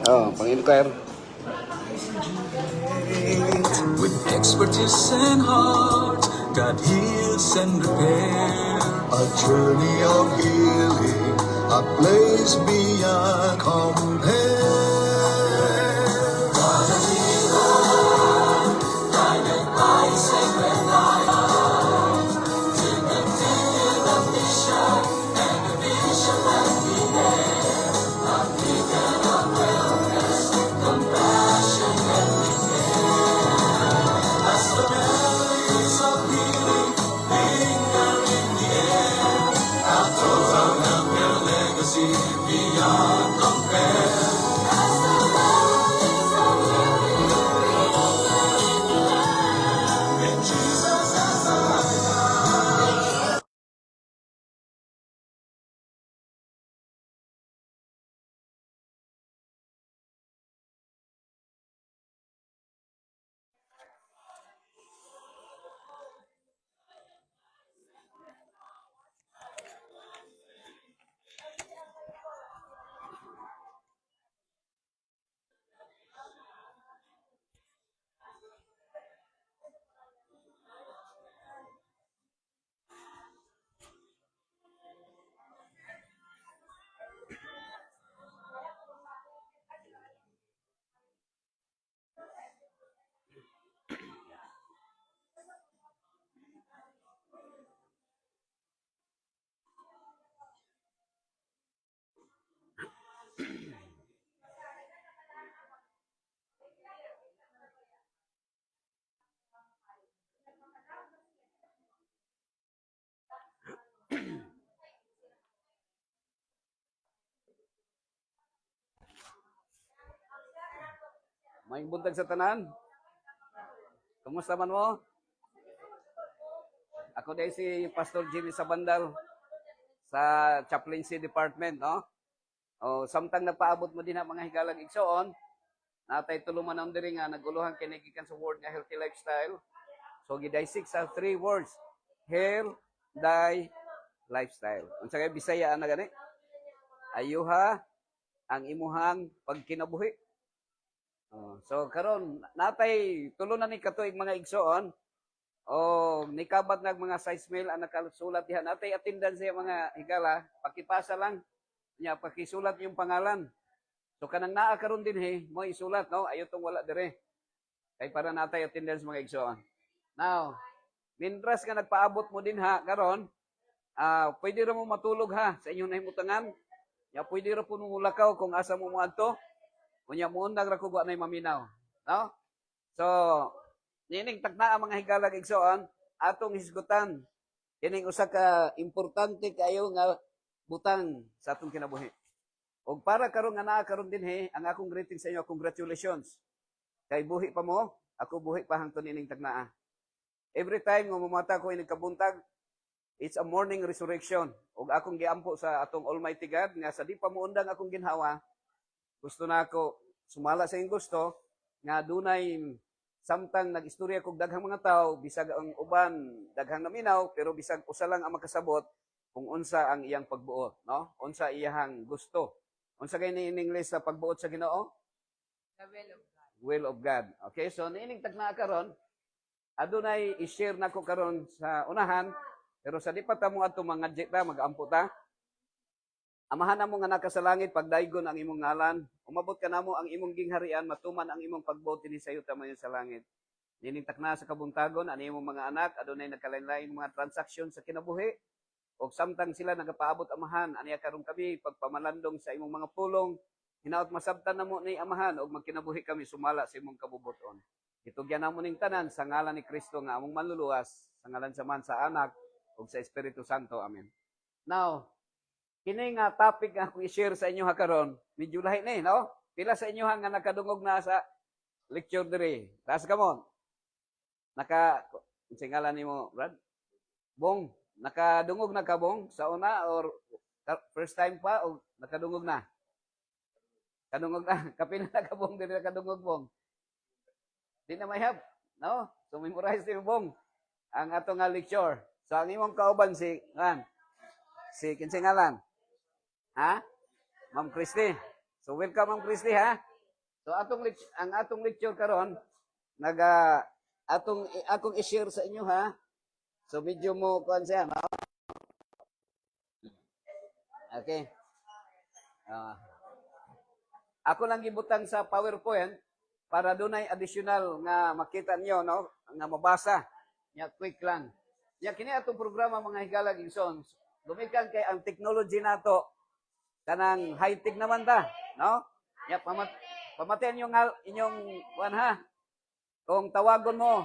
Oh, pang-inquire. With expertise and heart, God heals and repairs. A journey of healing, a place beyond compare. May buntag sa tanan. Kumusta man mo? Ako din si Pastor Jimmy Sabandal sa Chaplaincy Department, no? O samtang nagpaabot mo din ang mga higalag igsoon, natay tuluman ang diri nga naguluhan kini gikan sa word nga healthy lifestyle. So gidisik sa 3 words: health, die, lifestyle. Unsa kay Bisaya ana gani? Ayuha ang imuhang pagkinabuhi. So karon natay tulo na ni katuig mga igsoon. Nikabat nag mga size mail ang nakasulat diha. Natay attendance sa mga higala, pakipasa lang nya pakisulat yung pangalan. So kanang naa karon din mo isulat no, ayo tong wala dire. Kay para natay attendance mga igsoon. Now, mindras ka nagpaabot mo din ha karon, pwede ra mo matulog ha sa inyong nahimutangan. Ya pwede ra po mo lakaw kung asa mo moadto. Unya muundag ra ko na maminaw. No? So, nining tagna ang mga higalag igsoon, atong hisgutan. Kining usa ka importante kayo nga butang sa atong kinabuhi. Og para karon nga naa karon din ang akong greeting sa inyo, congratulations. Kay buhi pa mo, ako buhi pa hangtod nining tagnaa. Every time nga mamata ko ining kabuntag, it's a morning resurrection. Og akong giampo sa atong Almighty God nga sa di pa muundang akong ginhawa, gusto na ako sumala sa iyong gusto nga dunay samtang nag-istorya kog daghang mga tao, bisag ang uban daghang naminaw, pero bisag usa lang ang makasabot kung unsa ang iyang pagbuot, no? Unsa iyang gusto. Unsa kay ni in English sa pagbuot sa Ginoo? The will of God. Will of God. Okay, so niining tagna karon, adunay i-share nako karon sa unahan, pero sa di pa ta mo adto mangadje ta, magampo ta. Amahan namo nga naka sa langit, pagdaygon ang imong ngalan. Umabot ka namo ang imong gingharian, matuman ang imong pagbuot dinhi sa yuta man sa langit. Nining takna sa kabuntagon ani imong mga anak adunay nagkalain-lain mga transaksyon sa kinabuhi. Og samtang sila nagapaabot amahan, aniya karon kami pagpamalandong sa imong mga pulong. Hinaot masabtan namo ni amahan og magkinabuhi kami sumala sa imong kabubuton. Itugyan namo ning tanan sa ngalan ni Kristo nga among manluluwas, sa ngalan sa Man sa Anak ug sa Espiritu Santo. Amen. Now, kini nga topic nga akong i-share sa inyo ha karon, medyo lahi ni, no? Pila sa inyo nga nakadungog na sa lecture diri. Taas ka mo. Singalan nimo, Brad? Bong, nakadungog na ka bong sa una or first time pa o nakadungog na? Kadungog na. Kapila na ka bong diri nakadungog bong. Di na may help, no? So memorize din bong ang ato nga lecture. So ang imong kauban si kinsingalan. Ha? Ma'am Christy. So welcome ang Priestley ha. So ang atong lecture karon akong i-share sa inyo ha. So medyo mo kuan siya, no? Okay. Ah, ako lang gibutang sa PowerPoint para dunay additional nga makita niyo, no, nga mabasa. Nya quick lang. Nya kini atong programa mga higala igsoon. Gumikan kay ang technology nato kanang high-tech naman ta, no? Nya pamaten yung inyong kuan ha. Kung tawagon mo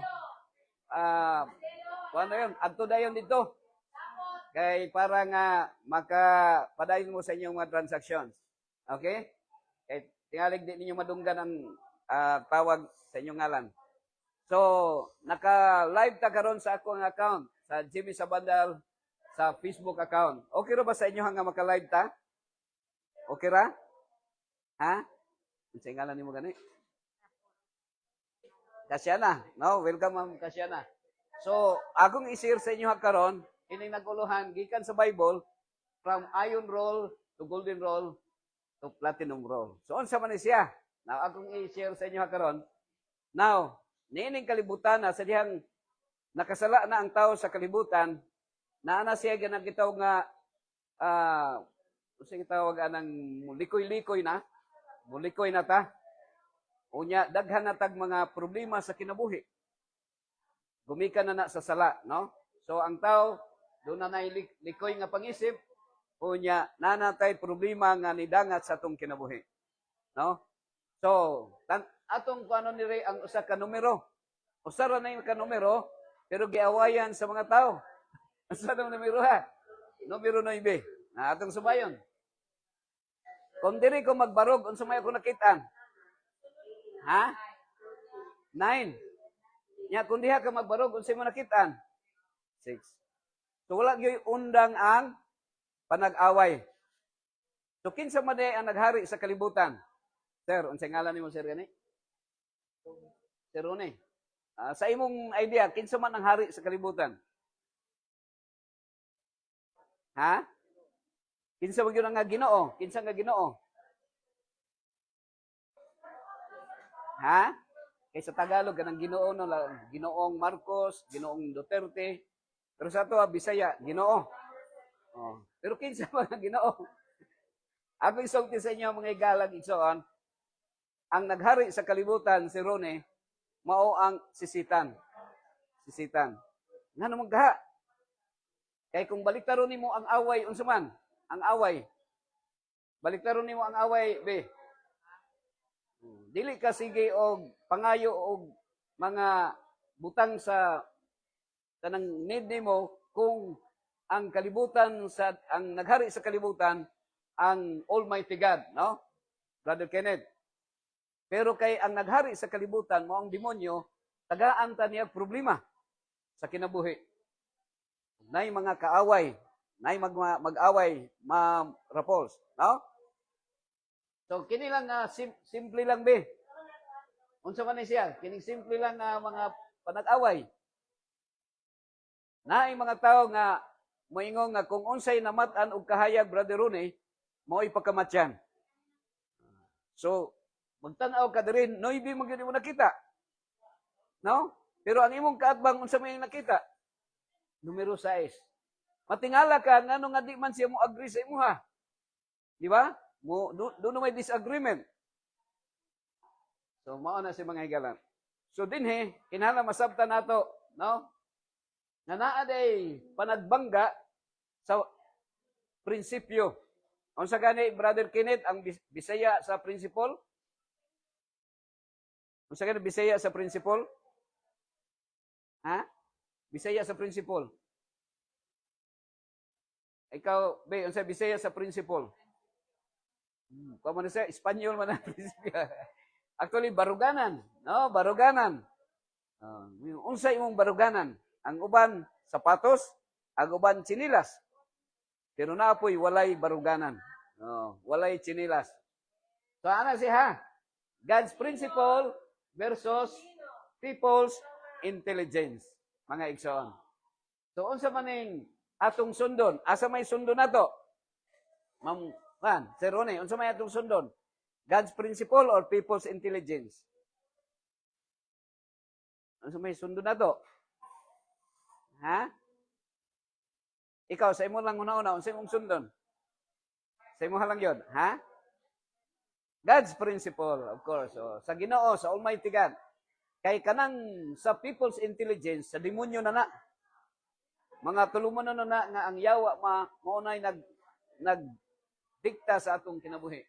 kuan na yun, adto dayon dito. Kay para nga makapadayon mo sa inyong mga transactions. Okay? Kay tingalig di ninyo madunggan ang tawag sa inyong ngalan. So, naka-live ta karon sa akong account, sa Jimmy Sabandal, sa Facebook account. Okay ra ba sa inyo nga maka-live ta? Okay ra? Ha? Sa ngalan nimo gani? Kasyana, no? Welcome ma'am Kasyana. So, akong i-share sa inyo karon ining naguluhan gikan sa Bible from iron roll to golden roll to platinum roll. So, unsa man ni siya? Now, akong i-share sa inyo karon. Now, niining kalibutan na sa dihang nakasala na ang tao sa kalibutan, naana siya ganang gitaw nga usa gitawag anang likoy-likoy na. Mulikoy na ta. Unya daghan na tag mga problema sa kinabuhi. Gumikan na sa sala, no? So ang tao do na nay likoy nga pangisip, unya nanatay problema nga nidangat sa atong kinabuhi. No? So, atong kuano ni Ray ang usa ka numero. Usa ra na yung ka numero, pero giawayan sa mga tao. Usa ra numero ha. Numero 9. Na atong subayon. Kung diri ko magbarog, unsa may ako nakitaan? Ha? 9. Nya kung diha ka magbarog, unsa mo nakitaan? 6. So wala gyud undang ang panag-away. So kinsa man ang naghari sa kalibutan? Sir, unsay ngalan nimo sir gani? Sir Rone. Sa imong idea, kinsa man ang hari sa kalibutan? Ha? Kinsa man gyud nga Ginoo? Kinsa nga Ginoo? Ha? Kay sa Tagalog kanang Ginoo no, Ginoong Marcos, Ginoong Duterte. Pero sa ato Bisaya, Ginoo. Oh. Pero kinsa man ang Ginoo? Ako isulti sa inyo mga igalag igsoon, ang naghari sa kalibutan si Rone, mao ang sisitan. Sisitan. Ngano man gaha? Kay kung baliktaron nimo ang away unsa man? Ang away. Baliktaron nimo ang away, be. Dili ka sige og pangayo og mga butang sa tanang need nimo kung ang kalibutan sa ang naghari sa kalibutan ang Almighty God, no? Brother Kenneth. Pero kay ang naghari sa kalibutan mo ang demonyo, tagaan ta niya problema sa kinabuhi. Nay mga kaaway, nay mag-away, Ma'am Rapols, no? So kini lang simple lang be. Unsa man ni siya? Kini simple lang nga mga panag-away. Naay mga tao nga moingon nga kung unsay namatan og kahayag Brother Rone, mao'y pagkamatyan. So magtan-aw ka diri, noibi mo gyud mo nakita. No? Pero ang imong kaatbang unsa may nakita? Numero 6. Matingala ka ngano nga di man siya mo agree sa imuha. Di ba? Doon may disagreement. So, mao na si mga higalan. So, dinhe, kinahanglan masabtan nato, no? Nga naa day panagbangga sa prinsipyo. Unsa gani, Brother Kenneth, ang Bisaya sa principle? Unsa gani Bisaya sa principle? Ha? Bisaya sa principle. Ikaw, be, unsa Bisaya sa principle? Kung man siya, Espanyol man ang prinsipyo. Actually, baruganan. No, baruganan. Unsa imong baruganan? Ang uban, sapatos. Ang uban, chinilas. Pero naapoy, walay baruganan. Walay chinilas. So, ano siya? God's principle versus people's intelligence. Mga igsoon. So, unsa maning atong sundon? Asa may sundon nato? Ma'am, Sir Rone, unsa may atong sundon? God's principle or people's intelligence? Ano may sundo na to? Ha? Ikaw, sa imo lang una-una, sa imong sundon. Sa imo lang yun. Ha? God's principle, of course. O, sa Ginoo, sa Almighty God. Kay kanang sa people's intelligence, sa demonyo na na. Mga tuluman na nga ang yawa maunay nagdikta sa atong kinabuhi.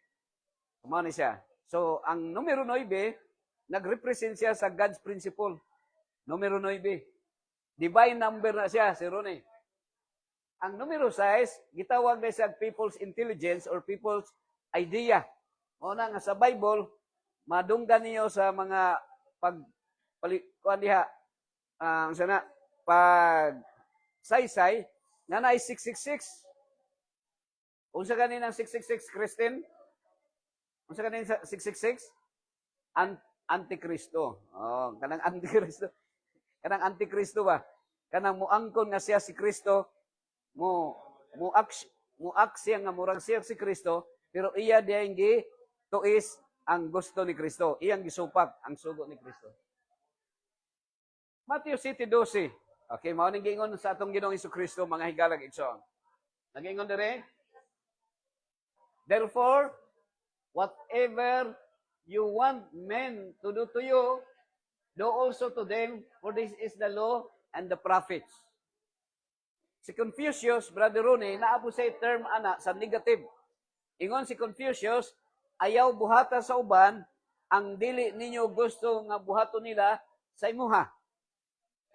Kumao ni siya. So, ang numero 9, nagrepresent siya sa God's principle. Numero 9. Divine number na siya, si Ronnie. Ang numero 6, gitawag na siya people's intelligence or people's idea. Una nga sa Bible, madunggan niyo sa mga saysay, nga na ay 666. Unsa ganin ang 666, Christine? Unsa ganin sa 666? Antikristo. Oh, kanang Antikristo. Kanang Antikristo ba? Kanang muangkon nga siya si Kristo, muak siya nga murag siya si Kristo, pero iya diyang tuis ang gusto ni Kristo. Iyang gisupak ang sugo ni Kristo. Matthew 7:12. Okay, mao ning giingon sa atong Ginoong Hesukristo mga higalag igsoon. Nagingon dire, therefore, whatever you want men to do to you, do also to them, for this is the law and the prophets. Si Confucius, Brother Ronnie, naapo sa term ana sa negative. Ingon si Confucius, ayaw buhata sa uban ang dili ninyo gusto nga buhaton nila sa imuha.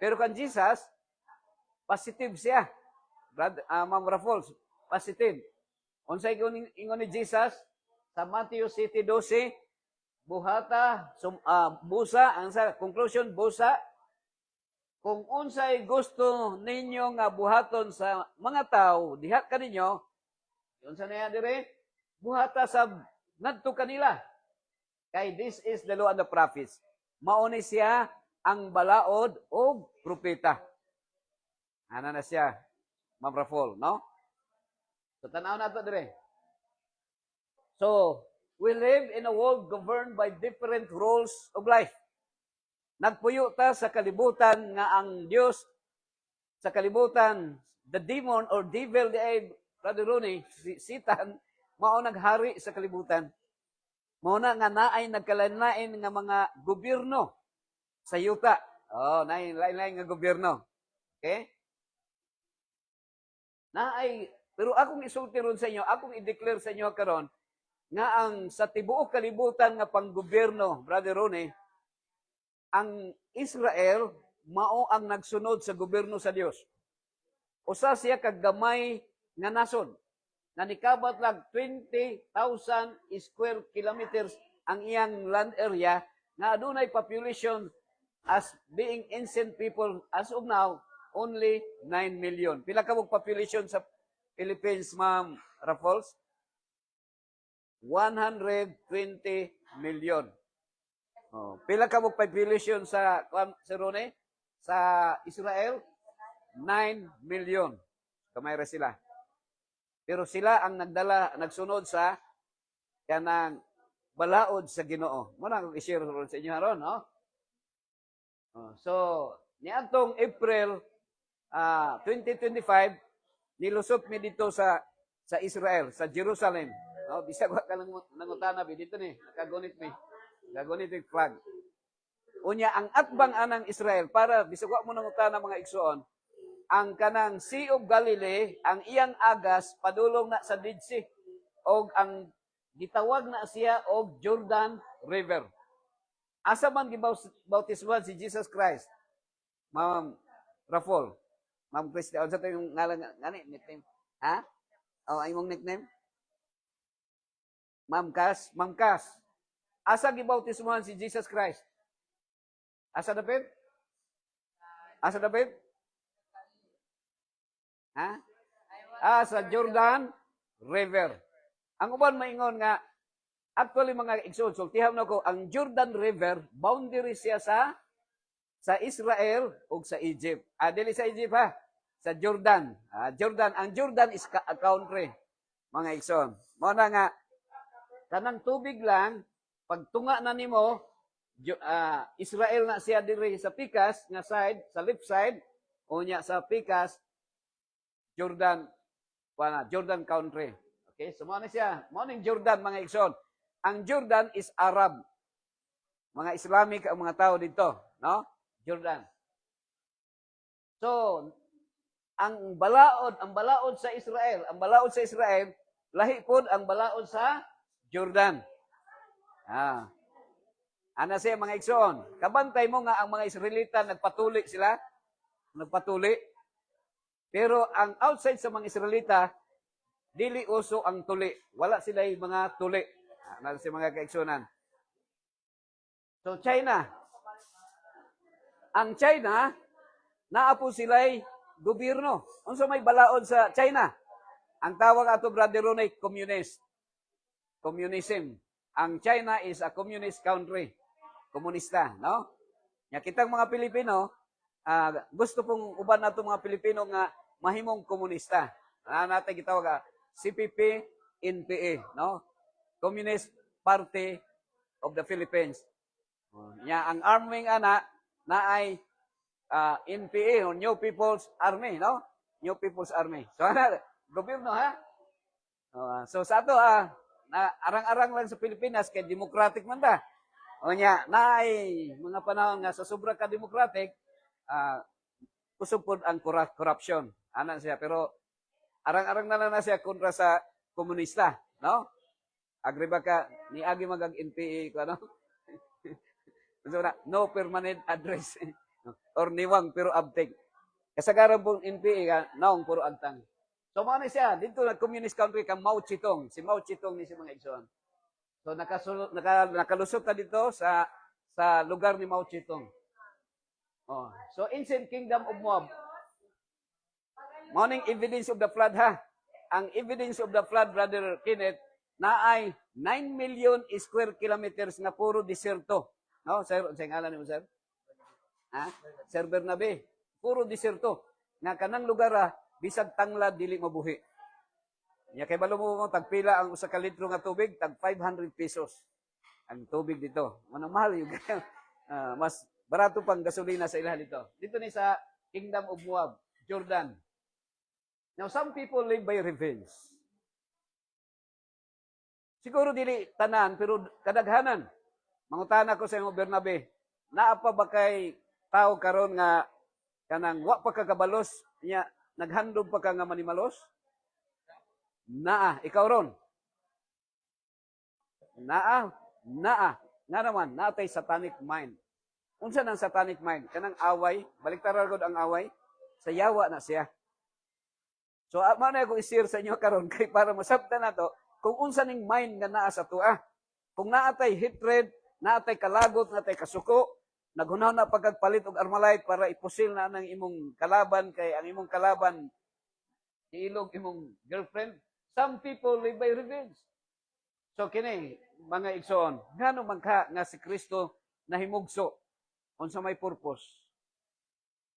Pero kan Jesus, positive siya. Ma'am Raffles, positive. Unsay ingon ni Jesus sa Matthew 7:12, buhata, busa, ang sa conclusion, busa, kung unsay gusto ninyo nga buhaton sa mga tao, diha kaninyo, unsa na yan dire? Buhata sa ngadto kanila. Kay this is the law and the prophets. Mauni siya ang balaod o propeta. Ana na siya, Ma'am Raffol, no? So, tanaw na ito dire. So, we live in a world governed by different rules of life. Nagpuyo ta sa kalibutan nga ang Dios, sa kalibutan, the demon or devil, Brother Rooney, si Satan, mao naghari sa kalibutan. Mao na nga naay nagkalain-lain nga mga gobyerno sa yuta. Oh, lain-lain nga gobyerno. Okay? Pero akong isulti ron sa inyo, akong i-declare sa inyo karon nga ang sa tibuok kalibutan nga panggobyerno, Brother Ronnie, ang Israel mao ang nagsunod sa gobyerno sa Dios. Usa siya kag gamay nga nasod. Na nikabat lang 20,000 square kilometers ang iyang land area nga adunay population as being ancient people as of now only 9 million. Pila ka population sa Philippines, Ma'am Raffles? 120 million. Oh, pila ka population sa Rone? Sa Israel? 9 million. Kamay ra sila. Pero sila ang nagsunod sa kanang balaod sa Ginoo. Muna akong i-share sa inyo haron, no? So, niadtong April 2025, nilusot mi dito sa Israel, sa Jerusalem. No, bisag wa ka nangutana bi dito ni, nakagunit mi. Gagunit yung flag. Unya ang atbang anang Israel para bisag wa mo nangutana mga igsoon, ang kanang Sea of Galilee, ang iyang agas padulong na sa Dead Sea og ang gitawag na siya og Jordan River. Asa man gibautismuhan si Jesus Christ? Ma'am Raffol, Ma'am Christy, unsa to yung ngalan ngani nickname? Ha? Oh, imong nickname? Ma'am Cass. Asa gibautismuhan si Jesus Christ? Asa dapit? Ha? Sa Jordan River. Ang uban maingon nga, actually mga igsoon, sultihan na ko, ang Jordan River, boundary siya sa Israel o sa Egypt. Dili sa Egypt ha, sa Jordan. Ang Jordan is a country, mga igsoon. Muna nga, kanang tubig lang pagtunga na nimo Israel na siya diri sa pikas nga side, sa left side, unya sa pikas Jordan Jordan country. Okay, so mo na siya. Mo ning Jordan mga igsoon. Ang Jordan is Arab. Mga Islamic ang mga tao dito, no? Jordan. So, ang balaod sa Israel, lahi pod ang balaod sa Jordan. Ana siya mga igsoon. Kabantay mo nga ang mga Israelita nagpatuli sila. Nagpatuli. Pero ang outside sa mga Israelita, dili uso ang tuli. Wala sila yung mga tuli. Ano si mga kaigsunan. So, China. Ang China, naapo sila'y gobyerno. Unsa may balaod sa China? Ang tawag ato, Brother Ronay, communist. Communism. Ang China is a communist country. Komunista, no? Nya kitang mga Pilipino, gusto pong uban nato mga Pilipino nga mahimong komunista. Natin gitawag CPP, NPA, no? Communist Party of the Philippines. Nya ang arming na ay NPA, o New People's Army, no? New People's Army. So, gobyerno, ha? So, sa ato, na arang-arang lang sa Pilipinas, kay democratic man ta. O nya, na ay mga panahon nga sa sobra ka democratic, kusupod ang corruption. Ana siya, pero arang-arang na siya kontra sa komunista, no? Agri ba ka, niagi magag NPA ko, ano? So, no permanent address. Or niwang pero abtek. Kasagaran pong NPA ka, naong puro agtang. So, mga siya, dito na communist country kang Mao Zedong. Si Mao Zedong ni si mga igsoon. So, nakalusot ka dito sa lugar ni Mao Zedong. So, ancient kingdom of Moab. Morning evidence of the flood, ha? Ang evidence of the flood, Brother Kenneth, na ay 9 million square kilometers na puro deserto. No, sir? Sa ngalan mo, sir? Sir Bernabe. Puro deserto. Nga kanang lugar, bisag tanglad, dili mabuhi. Nya kay balo mo tagpila ang usa ka litro nga tubig, tag 500 pesos. Ang tubig dito. Manang mahal yung mas barato pang gasolina sa ilaha dito. Dito ni sa Kingdom of Moab, Jordan. Now, some people live by revenge. Siguro dili tanan, pero kadaghanan. Mangutana ko sa imo, Bernabe, naa pa ba kay tao karon nga kanang wa pa kagabalos, nya naghandog pa ka nga manimalos? Naa, ikaw ron. Naa. Nga naman, natay satanic mind. Unsa nang satanic mind? Kanang away, baliktaran gud ang away, sa yawa na siya. So, mao na ko i-share sa inyo karon kay para masabtan nato kung unsa ning mind nga naa sa tua. Kung naatay hatred, naatay kalagot, naatay kasuko, naghunaw na pagkagpalit og armalite para ipusil na ng imong kalaban kay ang imong kalaban iilog imong girlfriend. Some people live by revenge. So kini mga igsoon, ngano man ka nga si Kristo nahimugso unsa may purpose.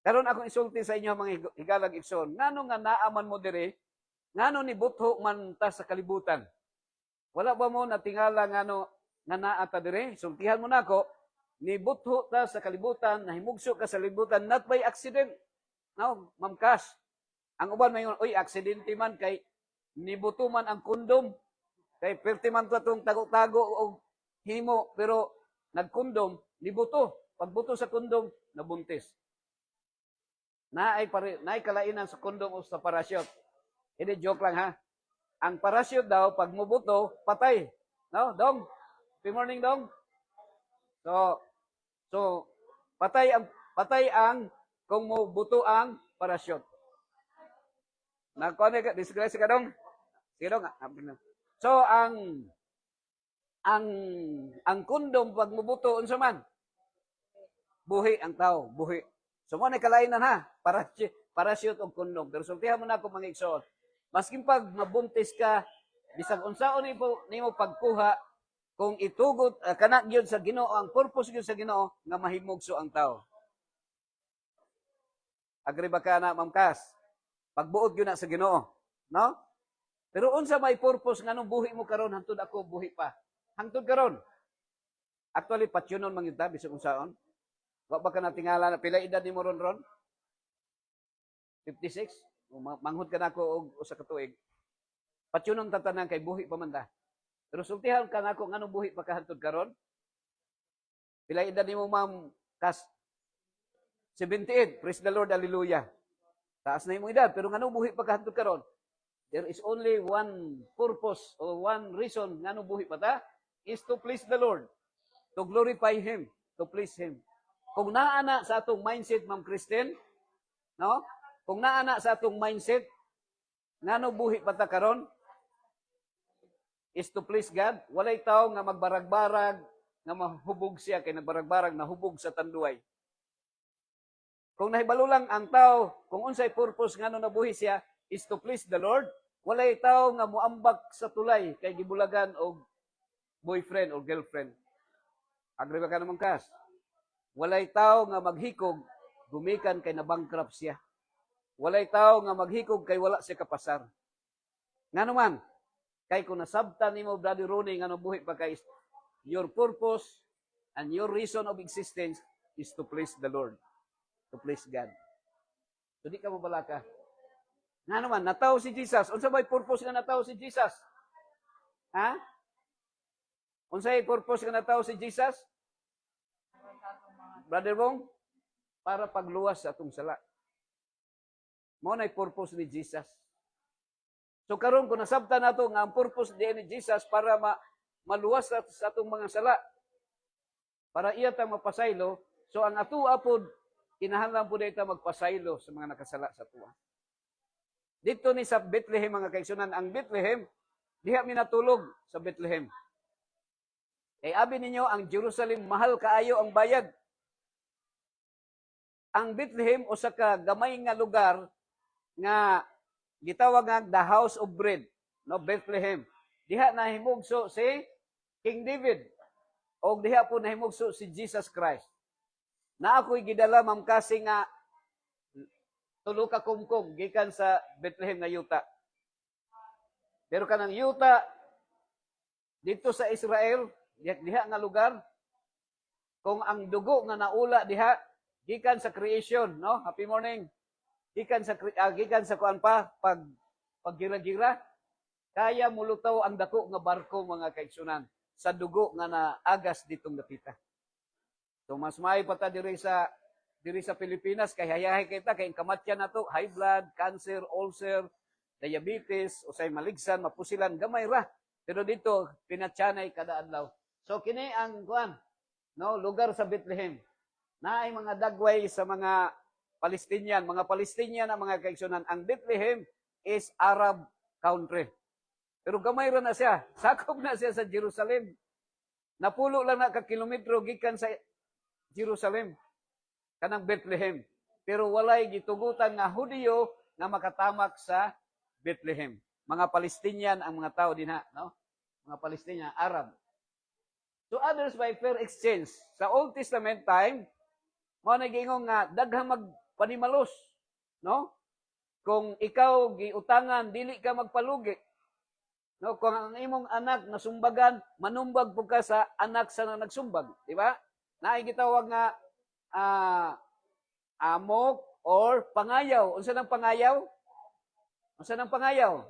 Karon akong isulti sa inyo mga higalag igsoon, ngano nga naaman mo diri, ngano ni butho man ta sa kalibutan. Wala ba mo natingala ngano nga naa ta diri? Sultihan mo nako, ni butho ta sa kalibutan, nahimugso ka sa kalibutan not by accident. No, Ma'am Cass. Ang uban may oy aksidente man kay nibuto man ang kondom. Kay perti man to tong tago-tago og himo pero nagkondom, nibuto. Pagbuto sa kondom, nabuntis. Naay kalainan sa kondom o sa parachute. Hindi joke lang ha. Ang parachute daw pag mubuto, patay. No, Dong? Good morning, Dong. So patay ang kung mubuto ang parachute. Nagkuha ka, disgrace ka, Dong? Sige, Dong. So, ang kondom pag mubuto, unsa man? Buhi ang tao, buhi. So, mo na kalainan ha, parachute o kondom. Pero sultihan mo na ako mga igsoon. Masking pag mabuntis ka, bisag unsaon nimo pagkuha, kung itugot, kana gyud sa Ginoo, ang purpose gyud sa Ginoo, nga mahimugso ang tao. Agree ba ka na, Ma'am Cass? Pagbuot gyud na sa Ginoo, no? Pero unsa may purpose nganong buhi mo karon hangtod ako buhi pa? Hangtod karon. Actually patyunon man kita bisag unsaon. Wa ba ka natingala na pila edad nimo ron? 56. Manghud ka nako og usa ka tuig. Patyunon ta tanan kay buhi pa man ta. Pero sultihan ka nako nganong buhi pa ka hangtod karon? Pila edad nimo ma'am Kas? 78. Praise the Lord, hallelujah. Taas na imong edad pero nganong buhi pa ka hangtod karon? There is only one purpose or one reason nganong buhi pa ta is to please the Lord, to glorify Him, to please Him. Kung naana sa atong mindset, Ma'am Christine, no? Kung naana sa atong mindset, ngano buhi pa ta karon is to please God. Walay tao nga magbarag-barag, nga mahubog siya, kay nagbarag-barag, nahubog sa tanduay. Kung nahibalo lang ang tao, kung unsay purpose ngano nabuhi siya, is to please the Lord, walay tao nga muambak sa tulay, kay gibulagan og boyfriend or girlfriend. Agree ba ka naman, Kas? Walay tao nga maghikog, gumikan kay na-bankrupt siya. Walay tao nga maghikog kay wala siya kapasar. Nga naman, kay kung nasabtan nimo Brother Ronnie, nga buhi pa kay your purpose and your reason of existence is to please the Lord, to please God. So di ka mabalaka. Nga naman, nataw si Jesus. Unsa may purpose nga nataw si Jesus? Ha? Unsay purpose nga nataw si Jesus? Brother Bong, para pagluwas sa atong sala. Mao nay purpose ni Jesus. So karon kung nasabtan nato nga ang purpose ni Jesus para maluwas sa atong mga sala, para iya ta mapasaylo, so ang ato apod kinahanglan pud ita magpasaylo sa mga nakasala sa tuwa. Dito ni sa Bethlehem mga kaigsunan, ang Bethlehem diha mi natulog sa Bethlehem. Kay abi ninyo ang Jerusalem mahal kaayo ang bayad. Ang Bethlehem usa ka gamay nga lugar nga gitawag nga the house of bread, no, Bethlehem. Diha nahimugso si King David o diha po nahimugso si Jesus Christ. Na ako'y gidala Ma'am Kasi nga tulo ka kumkum gikan sa Bethlehem nga yuta. Pero kanang yuta dito sa Israel, diha nga lugar, kung ang dugo nga naula diha gikan sa creation, no? Happy morning. Gikan sa kuan pa paggira-gira, kaya mulutaw ang dako nga barko mga kaigsunan sa dugo nga naagas ditong dapita. So mas may pata diri sa Pilipinas kay hayahay kita kay kamatyan nato, high blood, cancer, ulcer, diabetes, usay maligsan, mapusilan gamay ra. Pero dito pinatyanay kada adlaw. So kini ang kuan, no, lugar sa Bethlehem. Naay mga dagway sa mga Palestinian ang mga kaigsunan. Ang Bethlehem is Arab country. Pero gamay ra na siya. Sakop na siya sa Jerusalem. Napulo lang na ka kilometro gikan sa Jerusalem. Kanang Bethlehem. Pero walay gitugutan nga Hudiyo nga makatamak sa Bethlehem. Mga Palestinian ang mga tao dinha, no? Mga Palestinian, Arab. To others by fair exchange. Sa Old Testament time, mo nagingong nga daghang magpanimalos, no? Kung ikaw giutangan dili ka magpalugi. No, kung ang imong anak nasumbagan, manumbag pud ka sa anak sa nagsumbag, di ba? Naay gitawag nga amok or pangayaw. Unsa nang pangayaw? Unsa nang pangayaw?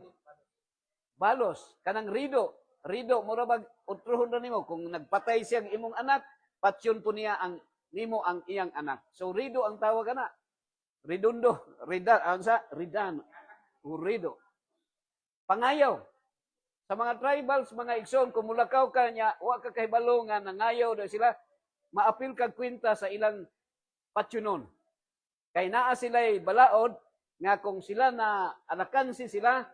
Balos, kanang rido. Rido mura bag utruhon ra nimo kung nagpatay siyang imong anak, patsyon po niya ang nimo ang iyang anak. So rido ang tawag ana. Ridundo, ridan, ansa ridan, rido. Pangayaw. Sa mga tribals, mga igsoon, kung mulakaw ka niya, wa ka kahibalo nga nangayaw daw sila, maapil kag kwenta sa ilang patsyonon. Kay naa sila'y balaod nga kung sila na anakansi sila,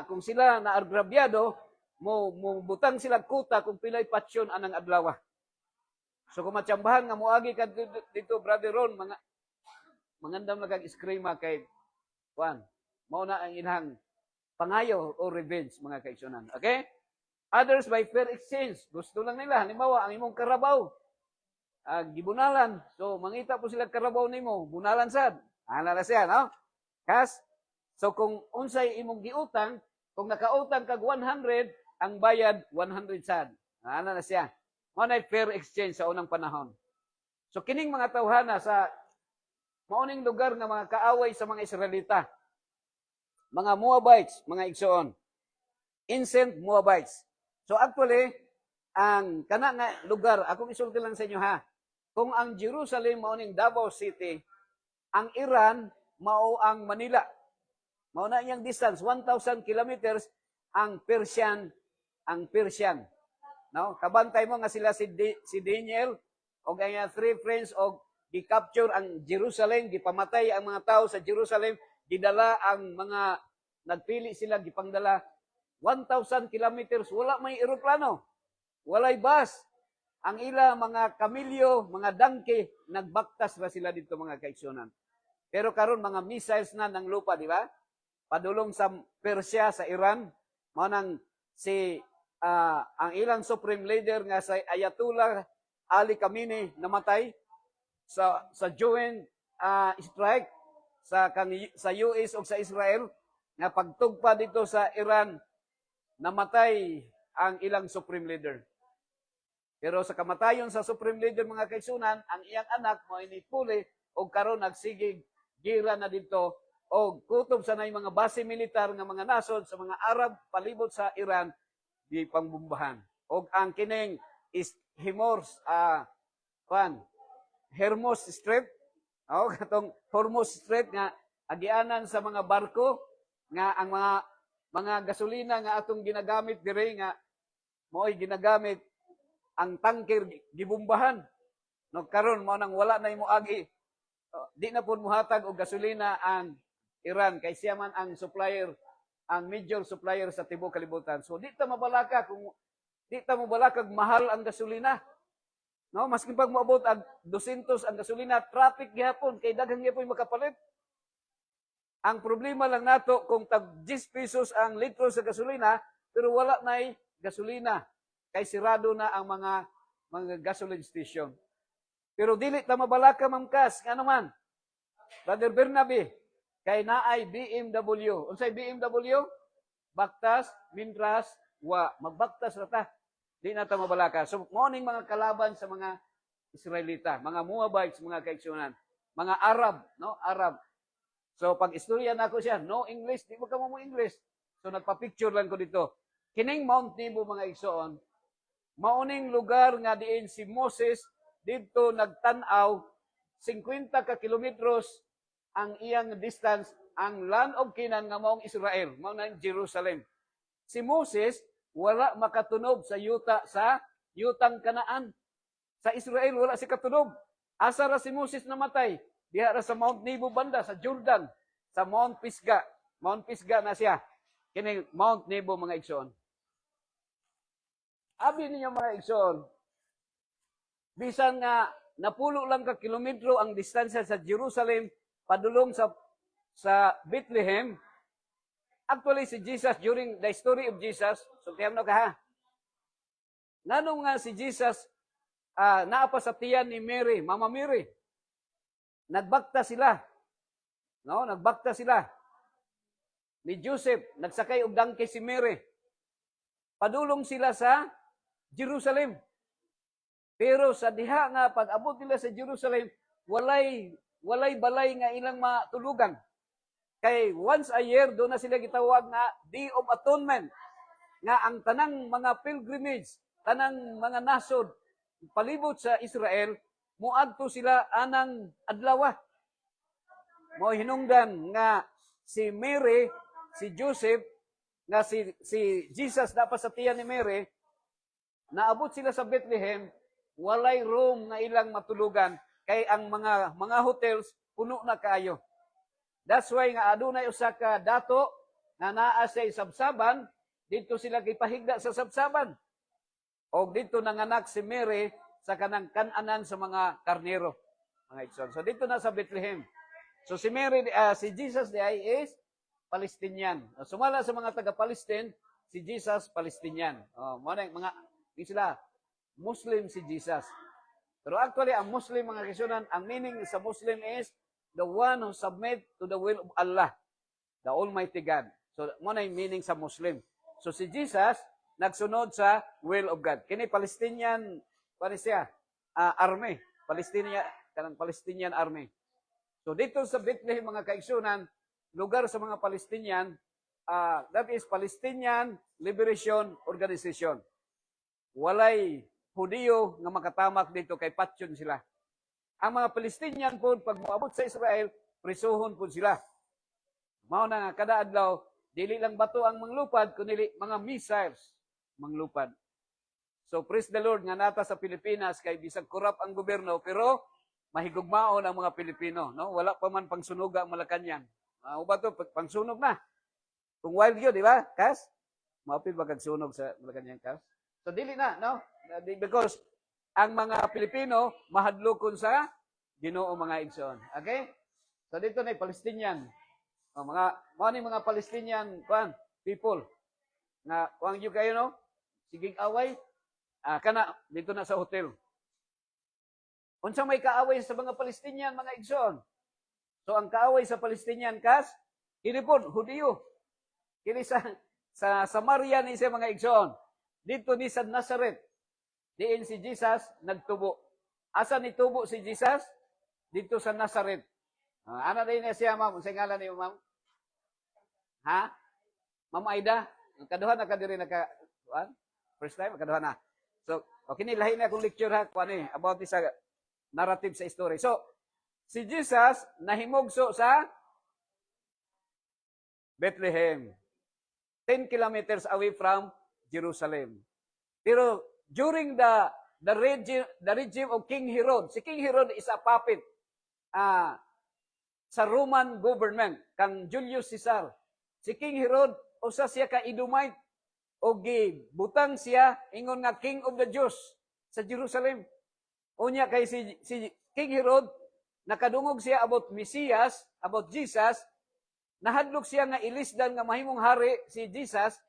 kung sila na agrabyado, mo butang sila kuta kung pilay patsyon anang adlaw. So kung matsambahan nga muagi ka dito Brother Ron, mga mangandam na kag iskrima kay Juan. Mao na ang ilang pangayo o revenge mga kaigsunan. Okay? Others by fair exchange. Gusto lang nila. Halimbawa, ang imong karabaw. Gibunalan. So, mangita po sila karabaw nimo. Bunalan sad. Ana na siya, no? Kas? So, kung unsay imong giutang, kung nakautang kag 100, ang bayad 100 sad. Ano na siya? Mao na fair exchange sa unang panahon. So kining mga tawhana sa mauning lugar nga mga kaaway sa mga Israelita, mga Moabites, mga igsoon, ancient Moabites. So actually, ang kana nga lugar, akong isulti lang sa inyo ha, kung ang Jerusalem mauning Davao City, ang Iran mao ang Manila. Mao na iyang distance 1,000 kilometers ang Persian. No? Kabantay mo nga sila si Daniel o ang three friends og gi-capture ang Jerusalem, gipamatay ang mga tao sa Jerusalem, gidala ang mga nagpili sila gipangdala 1,000 kilometers, wala may eroplano, walay bus. Ang ila mga kamilyo, mga donkey, nagbaktas ra sila dito mga kaigsunan. Pero karon mga missiles na ng lupa, di ba? Padulong sa Persia, sa Iran, mao nang ang ilang supreme leader nga sa Ayatollah Ali Khamenei namatay sa joint strike sa US o sa Israel nga pagtugpa dito sa Iran, namatay ang ilang supreme leader. Pero sa kamatayon sa supreme leader mga kaigsunan, ang iyang anak mo inipuli o karon nagsigig gira na dito o kutob sa nay mga base militar nga mga nasod sa mga Arab palibot sa Iran di pangbumbahan. O ang kining is Hormuz Strait, katong Hormuz Strait nga agianan sa mga barko nga ang mga gasolina nga atong ginagamit dire nga mo'y ginagamit ang tanker gibumbahan. No karon mao nang wala na imo agi. Di na pud muhatag og gasolina ang Iran kay siya man ang supplier, ang major supplier sa tibuok kalibutan. So di ta mabalaka kung di ta mabalaka mahal ang gasolina. No, maski pag moabot ang 200 ang gasolina, traffic gihapon kay daghang gyapon makapalit. Ang problema lang nato kung tag 10 pesos ang litro sa gasolina pero wala nay gasolina kay sirado na ang mga gasoline station. Pero dili ta mabalaka mamkas ngano man. Brother Bernabe, kay naay BMW. Unsay BMW? Baktas, mintras, magbaktas ra ta. Di na ta mabalaka. So morning mga kalaban sa mga Israelita, mga Moabites, mga kaigsunan, mga Arab, no? Arab. So pag istorya na ako siya, no English, di mo ka mo English. So nagpa-picture lang ko dito. Kining Mount Nebo mga igsoon, mauning lugar nga diin si Moses dito nagtan-aw 50 ka kilometros ang iyang distance ang land of Canaan nga maong Israel, mao na Jerusalem. Si Moses wala makatunob sa yutang Kanaan. Sa Israel wala si katunob. Asa ra si Moses namatay? Diha ra sa Mount Nebo banda sa Jordan, sa Mount Pisgah. Mount Pisgah na siya. Kini Mount Nebo mga igsoon. Abi ninyo mga igsoon, bisan nga napulo lang ka kilometro ang distansya sa Jerusalem padulong sa Bethlehem. Actually si Jesus during the story of Jesus, so tiyam no ka ha. Nganong nga si Jesus naapa sa tiyan ni Mary, Mama Mary. Nagbakta sila. No, nagbakta sila. Ni Joseph, nagsakay og donkey si Mary. Padulong sila sa Jerusalem. Pero sa diha nga pag-abot nila sa Jerusalem, walay balay nga ilang matulugan. Kay once a year do na sila gitawag nga Day of Atonement. Nga ang tanang mga pilgrimage, tanang mga nasod palibot sa Israel, muadto sila anang adlaw. Mo hinungdan nga si Mary, si Joseph, nga si Jesus dapat sa tiyan ni Mary, naabot sila sa Bethlehem, walay room nga ilang matulugan kay ang mga hotels puno na kayo. That's why nga adunay usa ka dato nga naa sa sabsaban, dito sila gipahigda sa sabsaban. O dito nanganak si Mary sa kanang kananan sa mga karnero, mga igsoon. So dito na sa Bethlehem. So si Mary, si Jesus is Palestinian. Sumala sa mga taga-Palestine, si Jesus Palestinian. Mga di sila Muslim si Jesus. Pero actually ang Muslim mga kasunan, ang meaning sa Muslim is the one who submit to the will of Allah, the Almighty God. So mo na yung meaning sa Muslim. So si Jesus nagsunod sa will of God. Kini Palestinian, paano siya? Army. Palestinian army. So dito sa Bethlehem, mga kaigsunan, lugar sa mga Palestinian, that is Palestinian Liberation Organization. Walay Hudiyo nga makatamak dito kay patyon sila. Ang mga Palestinian po, pag moabot sa Israel, prisuhon po sila. Mao na nga, kada adlaw, dili lang bato ang manglupad, kundi mga missiles manglupad. So praise the Lord nga nata sa Pilipinas, kay bisag korap ang gobyerno, pero mahigugmaon ang mga Pilipino. No? Wala pa man pangsunog ang Malacanang. O ba ito? Pangsunog na. Kung wild yun, di ba, Kas? Maupil ba kagsunog sa Malacanang, Kas? So dili na, no? Because ang mga Pilipino mahadlokon sa Ginoo mga igsoon. Okay? So dito na Palestinian. Mga Palestinian people nga kuang yu kayo no? Sigig away kana dito na sa hotel. Unsa may kaaway sa mga Palestinian mga igsoon? So ang kaaway sa Palestinian Kas kini pod Hudiyo. Kini sa Samaria ni sa mga igsoon. Dito ni sa Nazareth. Diin si Jesus nagtubo. Asa ni tubo si Jesus? Dito sa Nazareth. Ana din niya siya, ma'am. Sa ngalan niyo, ma'am? Ha? Ma'am Aida? Kaduhan na ka diri first time? Kaduhan na. So, okay ni, lahi na akong lecture ha, about this narrative sa story. So, si Jesus nahimugso sa Bethlehem. 10 kilometers away from Jerusalem. Pero during the regime of King Herod, si King Herod is a puppet sa Roman government kang Julius Caesar. Si King Herod usa siya ka Edomite o butang siya ingon nga King of the Jews sa Jerusalem. Unya kay si King Herod nakadungog siya about Mesias, about Jesus, nahadlok siya nga ilisdan nga mahimong hari si Jesus,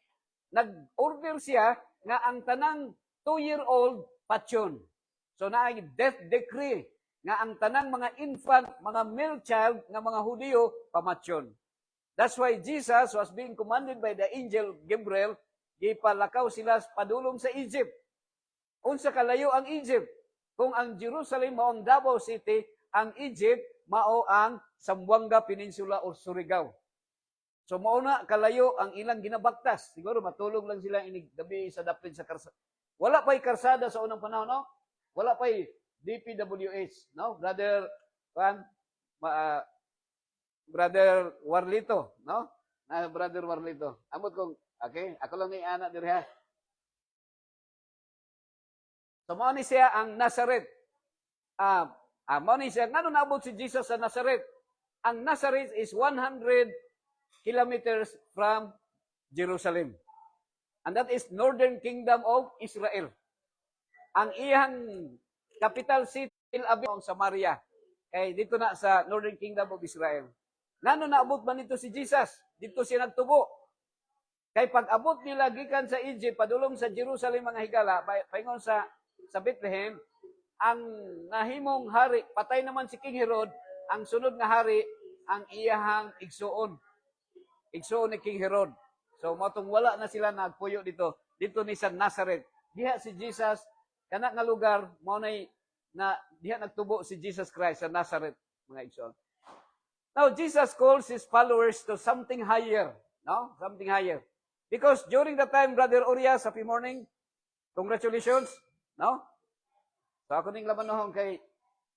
nag-order siya nga ang tanang 2-year-old patyon. So naay death decree nga ang tanang mga infant, mga male child nga mga Hudiyo pamatyon. That's why Jesus was being commanded by the angel Gabriel, gipalakaw sila padulong sa Egypt. Unsa kalayo ang Egypt? Kung ang Jerusalem mao ang Davao City, ang Egypt mao ang Zamboanga Peninsula o Surigao. So mao na kalayo ang ilang ginabaktas. Siguro matulog lang sila inig gabi sa daplin sa karsada. Wala pa'y karsada sa unang panahon, no? Wala pa'y DPWH, no? Brother Warlito, no? Brother Warlito. Amot kong, okay, ako lang ni anak diri ha. So mao ni siya ang Nazareth. Mao ni siya, ngano naabot si Jesus sa Nazareth? Ang Nazareth is 100 kilometers from Jerusalem. And that is Northern Kingdom of Israel. Ang iyang capital city, Tel Aviv, ang Samaria. Kay dito na sa Northern Kingdom of Israel. Ngano naabot ba nito si Jesus? Dito siya nagtubo. Kay pag-abot nila gikan sa Egypt, padulong sa Jerusalem mga higala, paingon sa Bethlehem, ang nahimong hari, patay naman si King Herod, ang sunod nga hari, ang iyahang igsuon. Igsuon ni King Herod. So, matong wala na sila nagpuyo dito. Dito ni sa Nazareth. Diha si Jesus, kana nga lugar, diha nagtubo si Jesus Christ sa Nazareth, mga igsoon. Now, Jesus calls his followers to something higher. No? Something higher. Because during the time, Brother Urias, happy morning. Congratulations. No? So, ako ning laman kay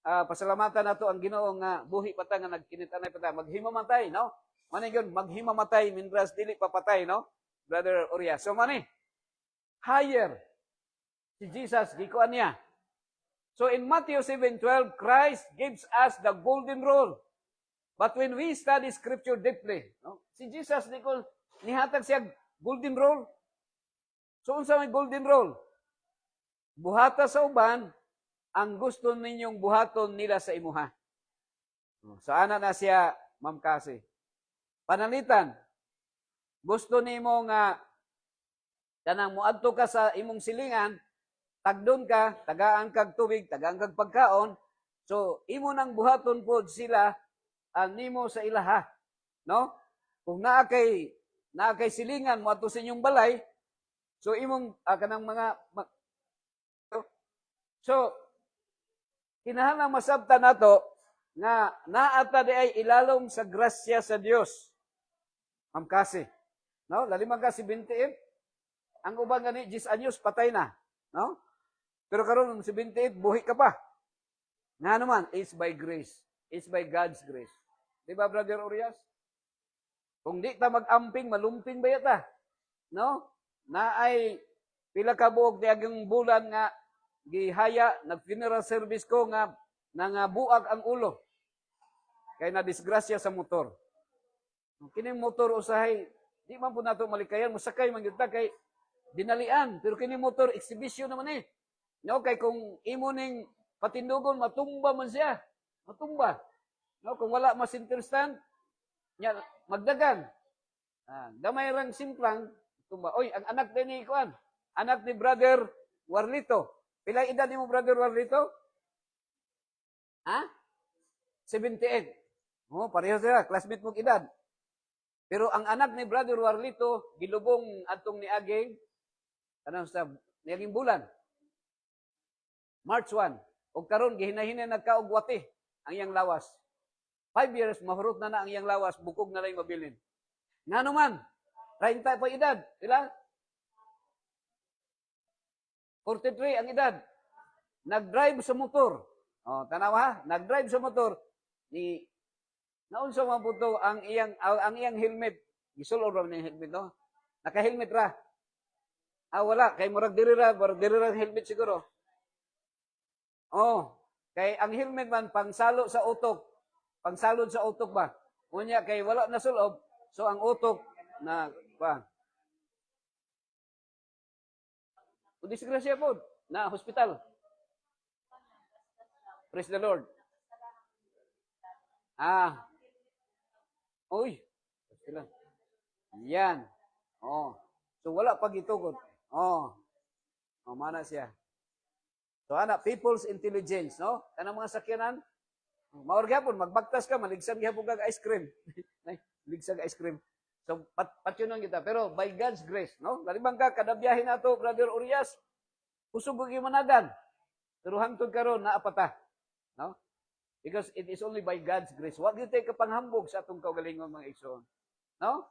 pasalamatan nato ang Ginoo nga buhi pa ta nga nagkinitanay pa ta. Maghimamatay, no? Manigon, maghimamatay, mindras dili papatay, no? Brother Urias. So, higher. Si Jesus, gikuan niya. So, in Matthew 7:12, Christ gives us the golden rule. But when we study Scripture deeply, no? Si Jesus, nihatag siya golden rule. So, unsa may golden rule? Buhata sa uban, ang gusto ninyong buhaton nila sa imuha. So, ana na siya, Ma'am Cassie. Panalitan, gusto nimo nga kanang muadto ka sa imong silingan, tagdon ka, tagaan kag tubig, tagaan kag pagkaon, so imo nang buhaton pod sila nimo sa ilaha, no? Kung naa kay silingan muadto sa inyong balay, So imong kanang mga so kinahanglan masabtan nato nga naata di ay ilalom sa grasya sa Dios. Ma'am kasi, no? Lalimang kasi 28, ang uban gani 10 anyos patay na, no? Pero karon 78 buhi ka pa. Nga naman, it's by grace. It's by God's grace. Di ba, Brother Urias? Kung di ta mag-amping, malumping ba yata? No? Na ay pila ka buok di agang bulan nga gihaya, nag-funeral service ko nga nangabuag ang ulo. Kaya na disgrasya sa motor. Kining motor usahay, di man po nato malikayan, musakay man gyud ta kay dinalian. Pero kining motor exhibition naman eh. No, kay kung imo ning patindugon matumba man siya. Matumba. No, kung wala mas stand, nya magdagan. Gamay rang simplang tumba. Oy, ang anak din ni kuan. Anak ni Brother Warlito. Pila edad ni mo, Brother Warlito? Ha? 78. Oh, pareho sila, classmate mong edad. Pero ang anak ni Brother Warlito, gilubong atong ni Aging, sa niaging bulan. March 1. O karon gihinahinay nagkaugwati ang iyang lawas. 5 years, mahurot na ang iyang lawas, bukog na lang mabilin. Nga naman, 30 pa edad. Sila? 43 ang edad. Nag-drive sa motor. O, tanaw ha? Nag-drive sa motor. Naunsa man po to ang iyang helmet. Gisulod ra ni helmet no. Naka-helmet ra. Wala kay murag diri ra helmet siguro. Oh, kay ang helmet man pangsalo sa utok. Pangsalod sa utok ba? Unya kay wala na sulob, so ang utok na pa. Disgrasya po na hospital. Praise the Lord. Uy. Sila. Yan. Oh. So wala pag itukod. Oh. Mana siya. So ana people's intelligence, no? Kanang mga sakyanan, maor gyapon magbagtas ka maligsag gyapon kag ice cream. Ligsag ice cream. So patyunon kita pero by God's grace, no? Lalibang ka kada biyahe nato, Brother Urias, kusog gyud managan. Pero hangtod karon naapata, no? Because it is only by God's grace. Wa gyud tay kapanghambog sa atong kaugalingon mga igsoon. No?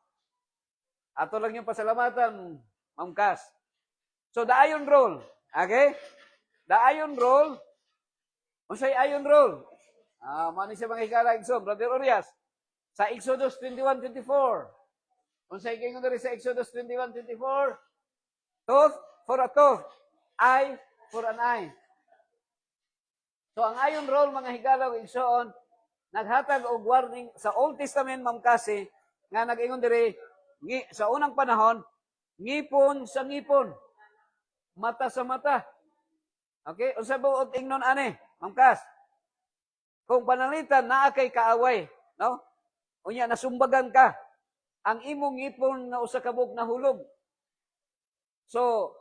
Ato lang yung pasalamatan, Ma'am Cass. So the iron roll, okay? The iron roll. Unsay iron roll? Mani siya mga higala igsoon, Brother Urias. Sa Exodus 21:24. Unsay gingon diri sa Exodus 21:24? Tooth for a tooth, eye for an eye. So ang iron roll mga higala igsoon, naghatag og warning sa Old Testament Ma'am kasi nga nag-ingon diri sa unang panahon, ngipon sa ngipon, mata sa mata. Okay? Unsa buot ingnon ani, Ma'am Kas? Kung panalitan naa kay kaaway, no? Unya nasumbagan ka, ang imong ngipon nga usa ka buok nahulog. So,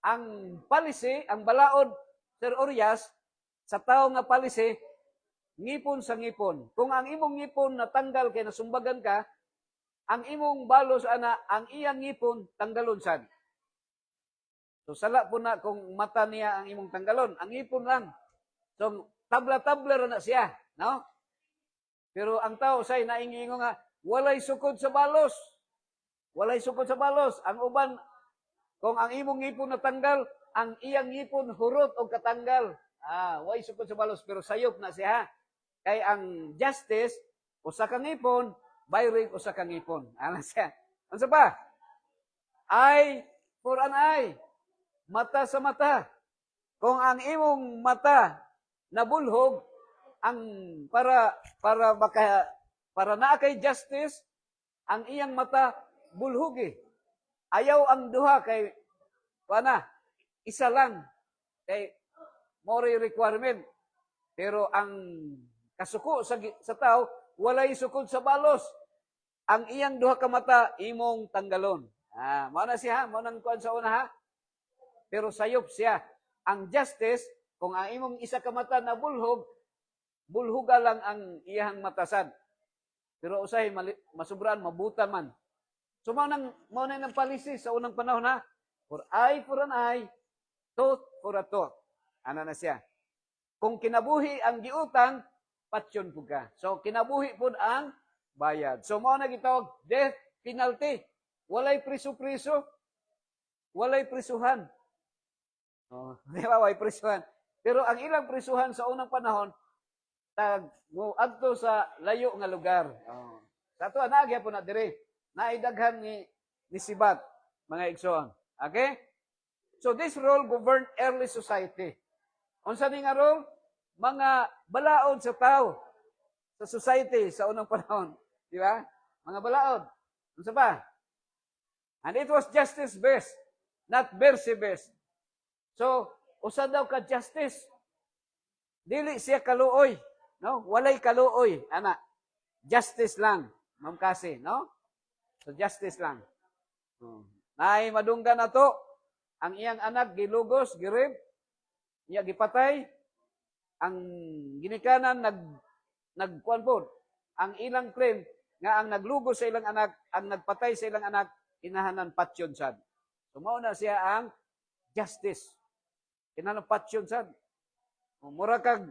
ang policy, ang balaod, Sir Urias, sa tao nga policy, ngipon sa ngipon. Kung ang imong ngipon natanggal kay nasumbagan ka, ang imong balos ana, ang iyang ngipon tanggalon sad. So sala po na kung mata niya ang imong tanggalon, ang ngipon lang. So tabla-tabla ra na siya, no? Pero ang tao say naingingo nga walay sukod sa balos. Walay sukod sa balos. Ang uban kung ang imong ngipon natanggal, ang iyang ngipon hurot o katanggal. Way sukod sa balos pero sayop na siya. Kay ang justice usa ka ngipon, bayrig usa ka ngipon. Ana siya. Unsa pa? Eye for an eye. Mata sa mata. Kung ang imong mata nabulhog, ang para naa kay justice, ang iyang mata bulhugi. Ayaw ang duha kay isa lang kay more requirement. Pero ang kasuko sa tao walay sukod sa balos. Ang iyang duha ka mata imong tanggalon. Mao na siya, mao nang kuan sa una ha. Pero sayop siya. Ang justice kung ang imong isa ka mata na bulhog, bulhuga lang ang iyang matasad. Pero usahay masubraan mabuta man. So mao nang policy sa unang panahon ha. For eye for an eye, tooth for a tooth. Ano na siya? Kung kinabuhi ang giutang, patsyon po ka. So, kinabuhi po ang bayad. So, mao na gitawag death penalty. Walay priso-priso. Walay prisuhan. Oh, di ba? Walay prisuhan. Pero ang ilang prisuhan sa unang panahon, mo adto sa layo nga lugar. Oh. Sa ato anagya po na dire. Naidaghan ni Sibat, mga igsoon. Okay? So, this rule governed early society. Unsa ni nga role? Mga balaod sa tao sa society sa unang panahon, di ba? Mga balaod. Unsa pa? And it was justice based, not mercy based. So, usa daw ka justice. Dili siya kaluoy, no? Walay kaluoy, ana. Justice lang, Ma'am Kasi, no? So justice lang. Nay madunggan nato ang iyang anak gilugos, girib, iya gipatay, ang ginikanan nagkuan po, ang ilang claim nga ang naglugos sa ilang anak, ang nagpatay sa ilang anak, inahanan patsyon sad. So mao na siya ang justice. Inahanan patsyon sad. Mura kag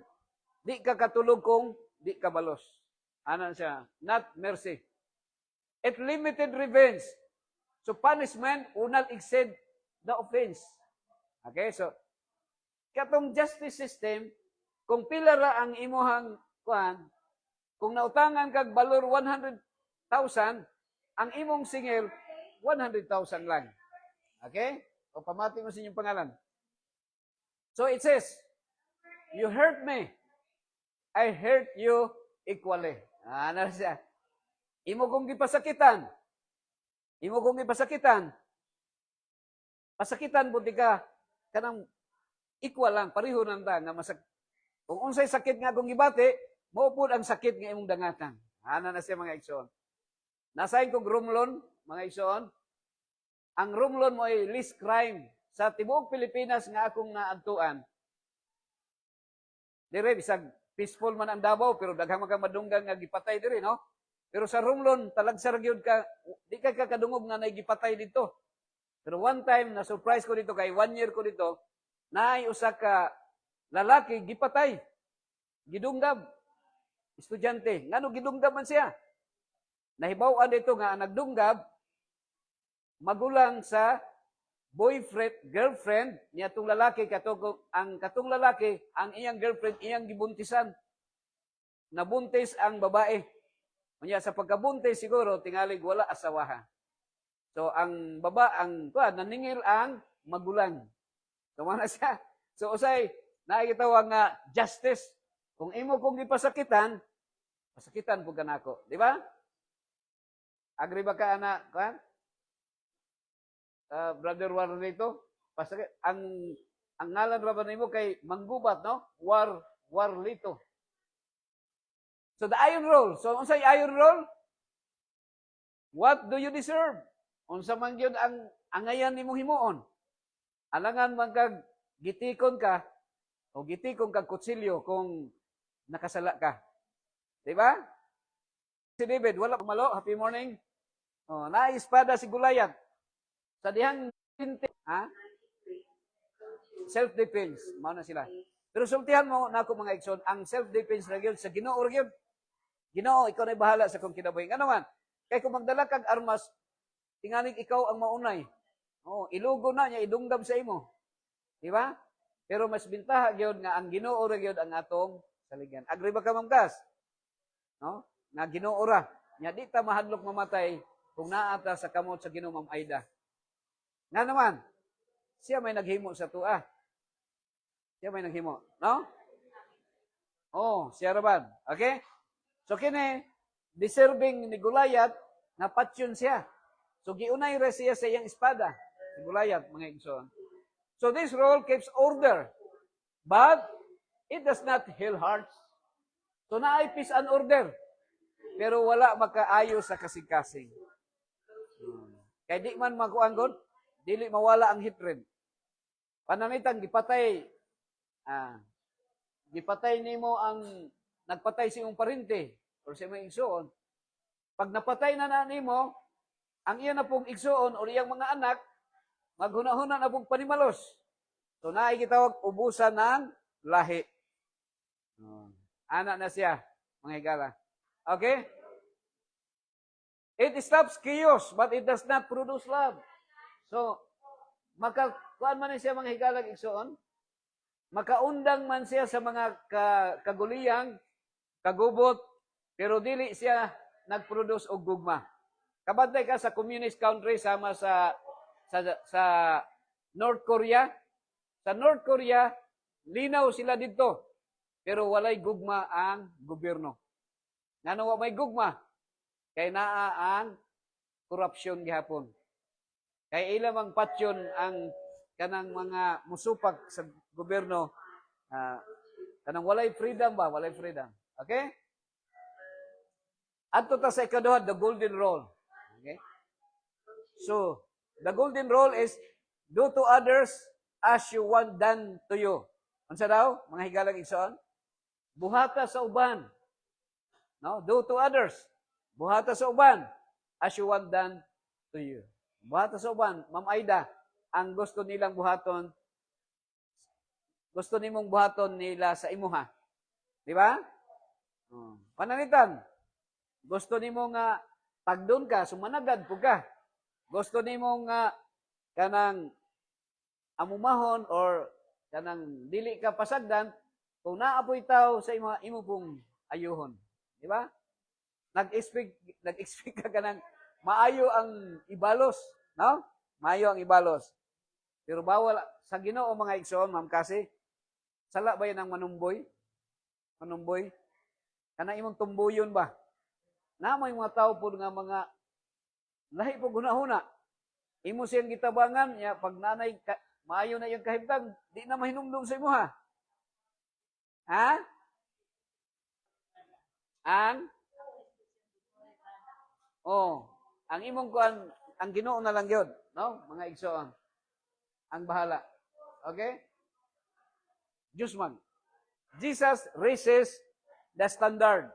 di ka katulog kung di ka balos. Ano siya? Not mercy. It limited revenge. So punishment will not exceed the offense. Okay, so katong justice system, kung pila ra ang imuhang kuan, kung nautangan kag balor 100,000, ang imong singil 100,000 lang. Okay? O pamati mo sa inyong pangalan. So it says, you hurt me, I hurt you equally. Ano siya? Imo kong gipasakitan. Imo kong gipasakitan. Pasakitan buti ka kanang equal lang, pareho nang ta nga masak. Kung unsay sakit nga kung gibati, mao pud ang sakit nga imong dangatan. Ana na siya mga igsoon. Nasayn kog Romlon, mga igsoon. Ang Romlon mo ay least crime sa tibuok Pilipinas nga akong naadtuan. Dire bisag peaceful man ang Davao pero daghang mga madunggan nga gipatay dire, no? Pero sa Romlon talagsar gyud ka, di ka kadungog nga naigipatay dito. Pero one time na surprise ko dito kay 1 year ko dito, naay usa ka lalaki gipatay. Gidunggab. Estudyante, ngano gidunggab man siya? Nahibaw-an dito nga ang nagdunggab magulang sa boyfriend, girlfriend niya tong lalaki katong lalaki ang iyang girlfriend iyang gibuntisan. Nabuntis ang babae. Unya sa pagkabuntis siguro tingalig wala asawaha. So ang naningil ang magulang. So mana siya. So usay nakikitawag nga justice. Kung imo kong gipasakitan, pasakitan pud kanako, di ba? Agree ba ka ana, kan? Brother Warlito, pasakit ang ngalan ra ba nimo kay Manggubat, no? Warlito. So the iron rule. So unsay iron rule? What do you deserve? Unsa man gyud ang angayan nimo himuon? Alangan man kag gitikon ka o gitikon kag kutsilyo kung nakasala ka. Di ba? Si David, wala malo, happy morning. Oh, espada si Goliath. Sa dihang self-defense, mao na sila. Pero sultihan mo na ako mga igsoon, ang self-defense ra gyud sa Ginoo ra gyud. Ginoo, ikaw na bahala sa kong kinabuhi. Ano man? Kay kung magdala kag armas, tingalig ikaw ang maunay. Oh, ilugo na niya, idungdam sa imo. Di ba? Pero mas bintaha gyud nga ang Ginoo ra gyud ang atong saligyan. Agree ba ka, Ma'am Kas? No? Nga Ginoo ra. Nya di ta mahadlok mamatay kung naata sa kamot sa Ginoo, Ma'am Aida. Nga naman, siya may naghimo sa tua. Siya may naghimo. No? Oh, siya raban. Okay? So kini, deserving ni Goliath, napatsyon siya. So giunay ra siya sa iyang espada. Si Goliath, mga igsoon. So this rule keeps order. But, it does not heal hearts. So naay peace and order. Pero wala makaayo sa kasing-kasing. Kaya di man makuanggon, dili mawala ang hatred. Panamitan, gipatay nimo ang nagpatay sa iyong parente o sa iyong igsoon. Pag napatay na nimo, ang iya na pong igsoon o iyang mga anak, Maghuna-huna na pong panimalos. So, naay gitawag ubusan ng lahi. Anak na siya, mga higala. Okay? It stops chaos, but it does not produce love. So, kuan man siya mga higalag igsoon, makaundang man siya sa mga kaguliyang, kagubot, pero dili siya nag-produce og gugma. Kabantay ka sa communist country sama sa North Korea. Sa North Korea, linaw sila dito, pero walay gugma ang gobyerno. Ngano wa may gugma? Kay naa ang korupsyon gihapon. Kay ilang ang patyon ang kanang mga musupak sa gobyerno, kanang walay freedom ba? Walay freedom. Okay? Adto ta sa ikaduha, the golden rule. Okay? So, the golden rule is, do to others as you want done to you. Unsa daw? Mga higalang igsoon? Buhata sa uban. No? Do to others. Buhata sa uban as you want done to you. Buhata sa uban. Ma'am Aida, ang gusto nilang buhaton, gusto nimong buhaton nila sa imuha. Di ba? Pananitan. Gusto nimo nga pagdon ka, sumanagad po ka. Gusto nimo nga kanang amumahon or kanang dili ka pasagdan, kung naapoy tao sa imo pong ayuhon. Di ba? Nag-expect ka kanang maayo ang ibalos, no? Maayo ang ibalos. Pero bawal sa Ginoo mga igsoon, ma'am kasi sala ba yan ang manumboy? Manumboy? Kana imong tumbuyon ba? Na may mga tao po nga mga lahi po guna-huna. Imo siyang gitabangan, ya pag nanay maayo na yung kahimtang, di na mahinumdum sa imo ha. Ha? Ang imong kuan, ang Ginoo na lang yun, no? Mga igsoon. Ang bahala. Okay? Diyos man. Jesus raises the standard.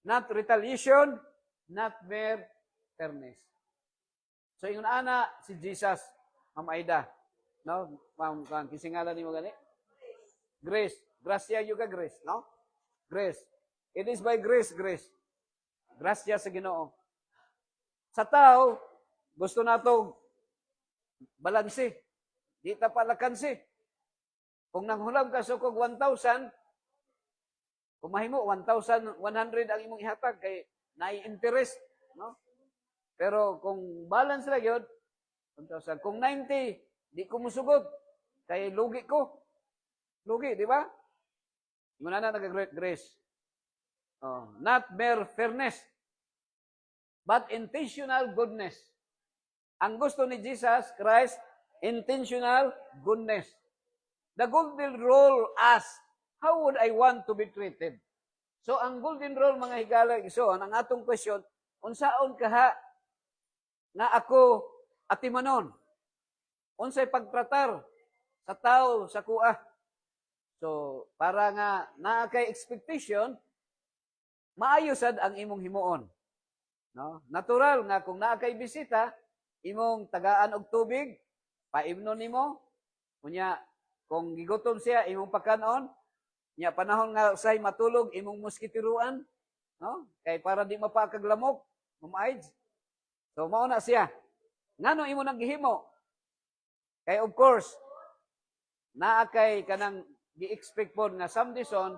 Not retaliation, not mere fairness. So, yung ana, si Jesus, Ma'am Aida. No? Ma'am, kisingalan ni mo gani? Grace. Gracia yung ka, grace. No? Grace. It is by grace, grace. Gracia sa Ginoo. Sa tao, gusto nato balansi. Di ta palakansi. Kung nanghulam ka sukog 1,000, kung mahimo 1,100 ang imong ihatag kay nai-interest, no? Pero kung balance ra gyud 1,000, kung 90 di ko musugod kay lugi ko. Lugi, di ba? Muna na nag-grace. Not mere fairness, but intentional goodness. Ang gusto ni Jesus Christ, intentional goodness. The golden rule asks, how would I want to be treated? So, ang golden rule, mga higala, isoon, ang atong question, unsaon kaha na ako atimanon? Unsay pagtratar sa tao, sa kuha? So, para nga naa kay expectation, maayo sad ang imong himuon. No? Natural nga kung naa kay bisita, imong tagaan og tubig, paimnon nimo, unya kung gigutom siya, imong pakanon, nya panahon nga usay matulog, imong muskitiruan, no? Kay para di mapakaglamok, mama-aids. So mao na siya. Ngano imo nang gihimo? Kay of course, naa kay kanang gi-expect pod nga someday son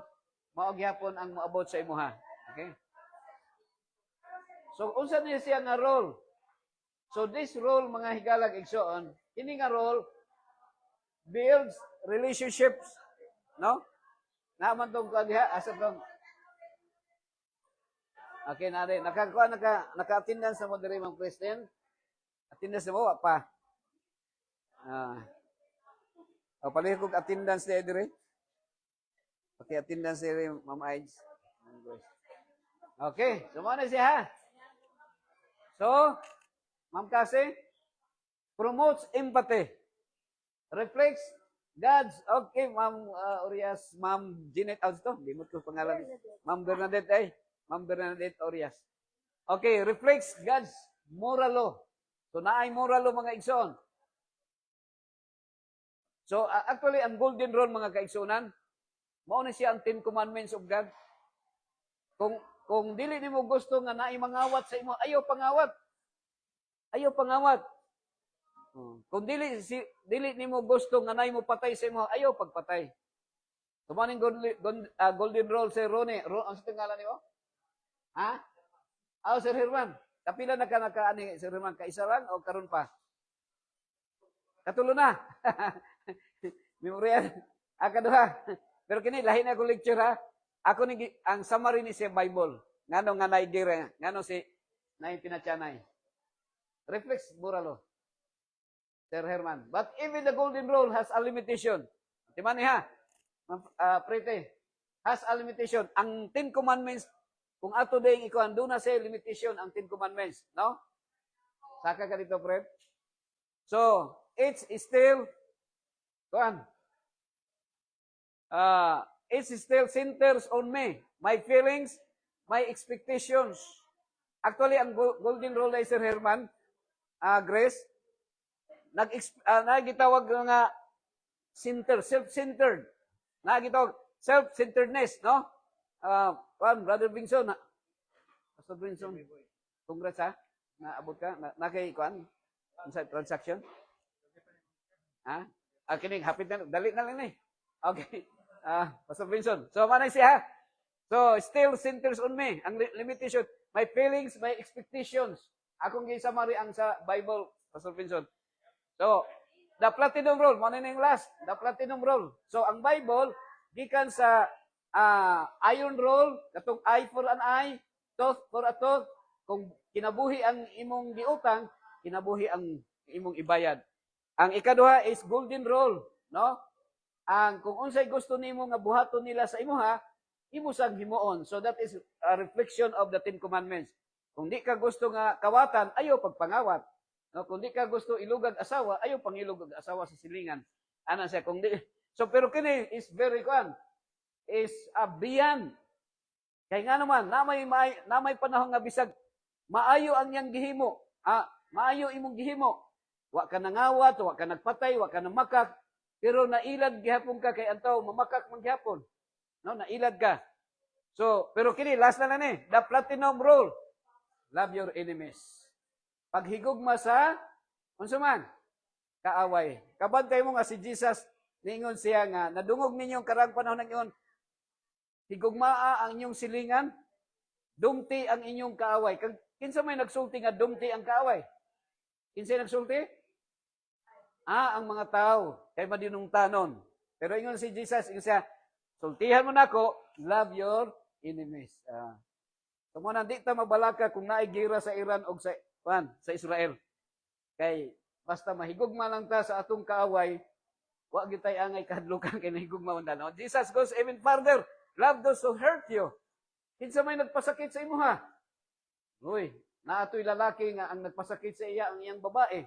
mao gyapon ang moabot sa imuha. Okay? So unsa ni siya nga role? So this role mga higalag igsoon, ini nga role builds relationships, no? Naman tong diha asa tong okay na rin. Naka-attendance sa mo diri mga Christian. Attendance mo pa. Palihog kog attendance diri. Okay, attendance diri Ma'am Aids. Okay, sumo na siya ha. So, Ma'am Kasi, promotes empathy. Reflects God's, okay, Ma'am Orias, Ma'am Jeanette Alsto, di mo ito pangalan. Ma'am Bernadette, Ma'am Bernadette Orias. Okay, reflects God's moral law. So, naay moral law mga igsoon. So, actually, ang golden rule, mga kaigsunan, mao ni siya ang 10 commandments of God. Kung dili nimo gusto nga naay mangawat sa imo, ayaw pangawat. Ayaw pangawat. Kung dili nimo gusto nga naay mo patay sa imo, ayaw pagpatay. Tumaning golden rule si Ronnie. Ang sa ngalan nimo? Ha? Sir Herman. Kapila na ka nakaani, Sir Herman, kaisarang o karon pa? Katulo na. Memoryan. Akaduha. Pero kini lahi na ko lecture ha. Ako ni ang summary ni sa Bible. Ngano nga naidira, ngano si nay pinachanay. Reflex buralo. Sir Herman. But even the golden rule has a limitation. Timani ha. Prete. Has a limitation. Ang 10 commandments, kung ato ding ikuan, doon na say limitation ang 10 commandments. No? Saka ka dito, Fred. So, it's still, kuan, it still centers on me, my feelings, my expectations. Actually, ang golden rule ay Sir Herman, Grace, nagitawag nga self-centered. Nagitawag self-centeredness, no? Brother Bingson, Pastor Bingson, congrats ha, naabot ka, nakay kuan, sa transaction. Ha? Kining hapit na, dali na lang ni. Okay. Pastor Vincent. So, manay siya. So, still centers on me. Ang limitation, my feelings, my expectations. Akong gisamari ang sa Bible, Pastor Vincent. So, the platinum rule, manay na yung last, the platinum rule. So, ang Bible, gikan sa iron rule, katong eye for an eye, tooth for a tooth. Kung kinabuhi ang imong giutang, kinabuhi ang imong ibayad. Ang ikaduha is golden rule, no? Ang kung unsay gusto nimo nga buhaton nila sa imuha, imo sang himuon. So that is a reflection of the 10 commandments. Kung di ka gusto nga kawatan, ayaw pagpangawat. No, kung di ka gusto ilugag asawa, ayaw pangilugag asawa sa silingan. Ana siya kung di. So pero kini is very kuan, is beyond. Kay nga naman namay panahon nga bisag maayo ang yang gihimo. Maayo imong gihimo. Wa ka nangawat, wa ka nagpatay, wa ka namakak, pero nailad gihapon ka kay antaw mamakak man gihapon. No, nailad ka. So, pero kini last na lang the platinum rule. Love your enemies. Paghigugma sa unsa man kaaway. Kabantay mo nga si Jesus ningon siya nga nadungog ninyo karang panahon ng iyon. Higugmaa ang inyong silingan, dumti ang inyong kaaway. Kinsa may nagsulti nga dumti ang kaaway? Kinsa nagsulti? Ang mga tao, kay madinungtanon. Pero ingon si Jesus, ingon siya, sultihan mo na ako, love your enemies. Kamo na, di ta mabalaka kung naigira sa Iran o sa Israel. Kay, basta mahigugma lang ta sa atong kaaway, wa gitay angay kahadlukan kay nahigugma man no? Jesus goes even further, love those who hurt you. Kinsa may nagpasakit sa imuha? Uy, naatoy lalaki nga ang nagpasakit sa iya ang iyang babae.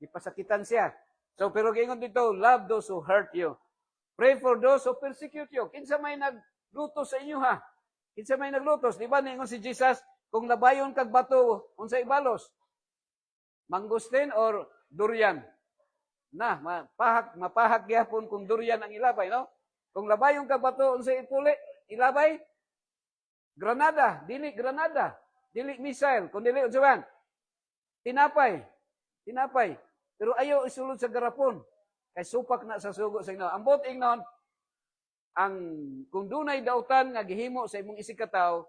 Gipasakitan siya. So, pero gingon dito, love those who hurt you. Pray for those who persecute you. Kinsa may naglutos sa inyo ha? Kinsa may naglutos? Di ba ningon si Jesus, kung labayon kag bato, unsay ibalos? Mangustin or durian? Mapahak gyapon kung durian ang ilabay, no? Kung labayon kag bato, unsay ilabay? Granada, dili granada. Dili missile, kung dili unsa man? Tinapay. Pero ayaw isulod sa garapon. Kay supak na sa sugo sa inyo. Ang bot ingnon, kung dunay dautan nga gihimo sa imong isikataw,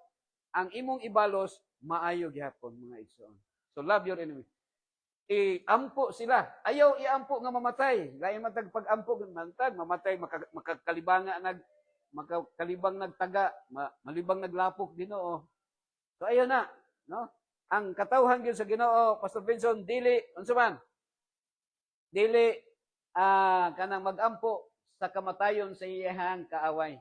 ang imong ibalos, maayo gihapon, mga igsoon. So love your enemy. Iampo sila. Ayaw iampo nga mamatay. Lain matag pag-ampo, mamatay, makakalibang nagtaga, malibang naglapok Ginoo. So ayaw na, no? Ang katawhan gyud sa Ginoo, Pastor Benson, dili unsa man? Dili kanang magampo sa kamatayon sa iyang kaaway.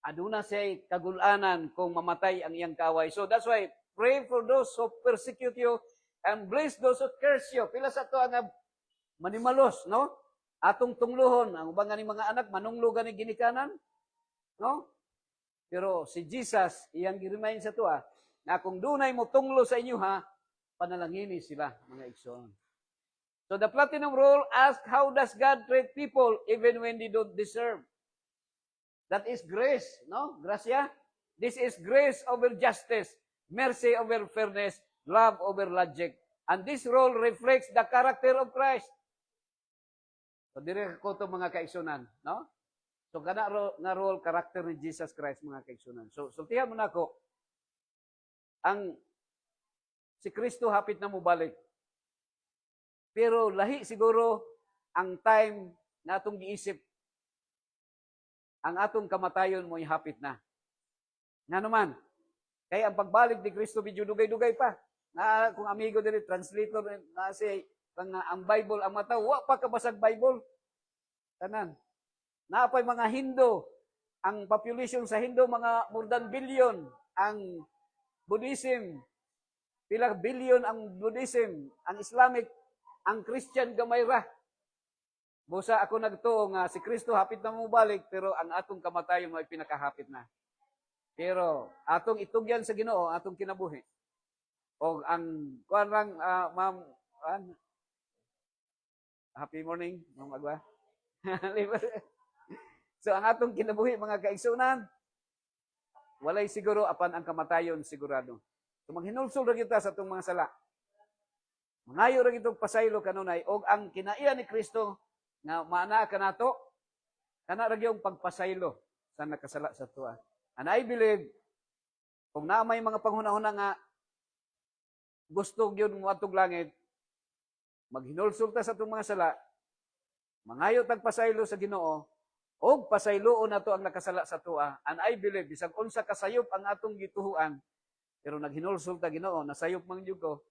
Aduna siya kagulanan kung mamatay ang iyang kaaway. So that's why pray for those who persecute you and bless those who curse you. Pila sa to ang manimalos, no? Atong tunglohon ang ubang ni mga anak manunglo gani ginikanan, no? Pero si Jesus iyang gi-remind sa to na kung dunay mo tunglo sa inyo ha, panalangini sila, mga igsoon. So the platinum rule asks, how does God treat people even when they don't deserve? That is grace, no? Gracia. This is grace over justice, mercy over fairness, love over logic. And this role reflects the character of Christ. So dire ko to mga kaigsunan, no? So kana nga role character ni Jesus Christ mga kaigsunan. So sultihan mo na ako ang si Kristo hapit na mo balik. Pero lahi siguro ang time na atong giisip ang atong kamatayon mo'y hapit na. Nga naman, kaya ang pagbalik ni Kristo medyo dugay-dugay pa. Na kung amigo diri translator na si ang Bible ang mata, wa pa kabasag Bible. Tanan. Naapay mga Hindu, ang population sa Hindu mga more than billion, ang Buddhism pila billion ang Buddhism, ang Islamic, ang Christian gamay ra. Busa ako nagtuo nga si Kristo hapit na mo balik pero ang atong kamatayon ay pinakahapit na. Pero atong itugyan sa Ginoo atong kinabuhi. O ang kuan lang ma'am happy morning ma'am Agwa. So ang atong kinabuhi mga kaigsunan walay siguro apan ang kamatayon sigurado. So maghinulsol ra kita sa atong mga sala. Mangayo ra kitong pasaylo kanunay og ang kinaiya ni Kristo nga maana ka nato kana ra gyung pagpasaylo sa nakasala sa tuwa. And I believe kung na may mga panghuna-huna nga gusto gyud mo atong langit maghinulsulta sa atong mga sala mangayo tag pasaylo sa Ginoo og pasayloon nato ang nakasala sa tuwa. And I believe bisag unsa kasayop ang atong gituhuan pero naghinulsulta Ginoo nasayop man gyud ko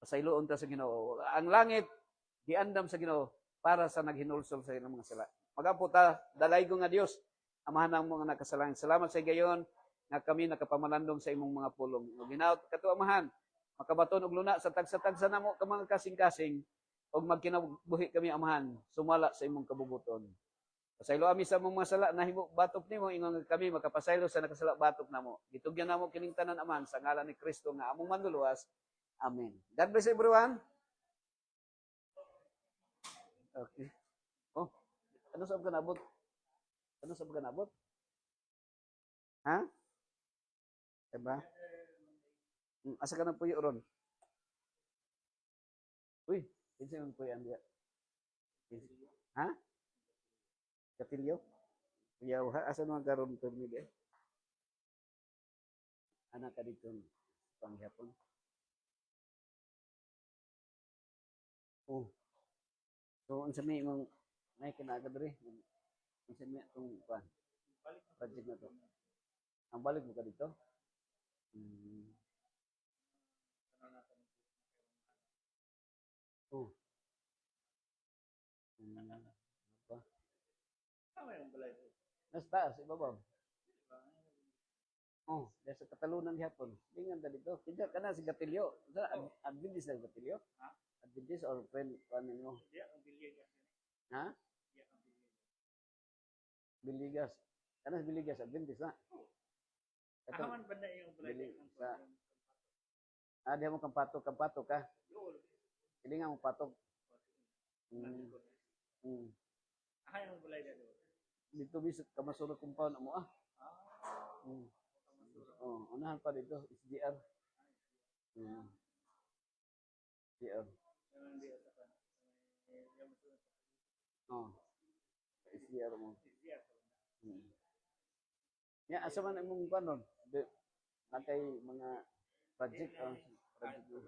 pasayloon ta sa Ginoo. Ang langit giandam sa Ginoo para sa naghinulsol sa ilang mga sala. Magapo ta dalay ko nga Dios amahan ang mga nakasalang. Salamat sa gayon nga kami nakapamalandong sa imong mga pulong. Ug hinaut kato amahan makabaton og luna sa tagsa-tagsa namo ka mga kasing-kasing og magkinabuhi kami amahan sumala sa imong kabubuton. Pasaylo ami sa mga sala nahimo batok nimo ingon kami makapasaylo sa nakasala batok namo. Gitugyan namo kining tanan amahan sa ngalan ni Kristo nga among manluluwas. Amen. God bless everyone. Okay. Oh, ano sa ganabot? Ano sa ganabot? Ha? Diba? Asa ka na po ron? Uy, kinsa yung puyo ang diya? Ha? Katilyo? Kuyaw ha? Asa naman karon permit eh? Anak ka dito panghapon? Oh. So, ang sami mong may kinaagad rin. Ang sami itong project na to. Ang balik mo ka dito? Oh. Apa? Nasa taas, ibabaw. Oh, dahil sa Katalunan hapon. Lingan ka dito. Kinsa ka na si Gatilyo. Adventist na Gatilyo? Adventist or friend? Paano mo? Ha? Biligas. Ano si Biligas? Adventist na? Aman ba na yung Ah, di mo kampatok ka? Hilingan mo patok. Ahay ang bulay dito. Dito bisit kamasulog compound mo ah. Oh, unahan pa dito, SDR. SDR. Oh. SDR mo. Ya, asa man imong panon? Nakay mga project project.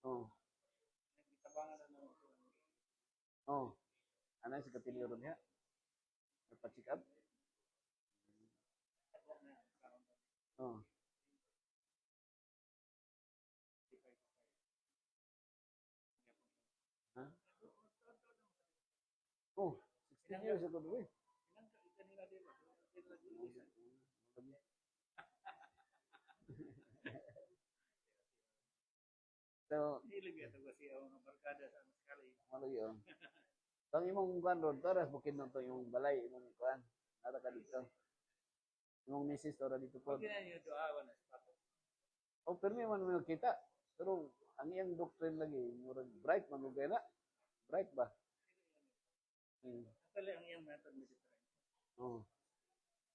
Oh. Oh. Ana si Katilyo ron ya. Nagpa-check up. Oh. Ha? Oh, 16 years ago doon. So, malo yun. Ang imong kuan ron, taras bukid nun to yung balay, imong kuan. Nara ka dito. Imong misis tora dito po. O, pero may man kita. Pero, ang iyang doctrine lagi, murag bright, manugay na. Right ba? Actually, ang iyang method is different. Oh.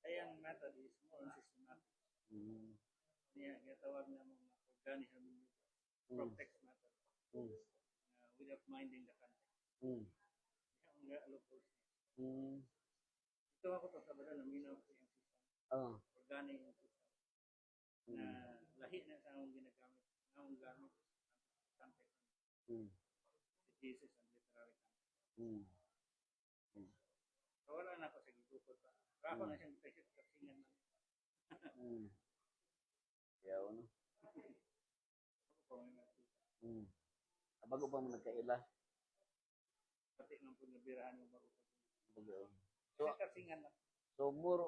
Kaya ang method is more systematic. Mm. Niya, ginatawag na mga organic hermeneutic. Protect method. Without minding the context. Kaya ang local. Ito ako to sa bala, naminaw ko yung system. Oh. Organic yung system. Na lahi na sa akong ginagamit. Na akong gamit. Context. Jesus and literary context. So, wala na ako sa gigukot pa. Ako na siyang presyo kasingan na. Kaya ano? Ako pa may makita. Bago pa mo nagkaila. Pati nang po nabirahan yung bago. Bago. So, kasingan na. So more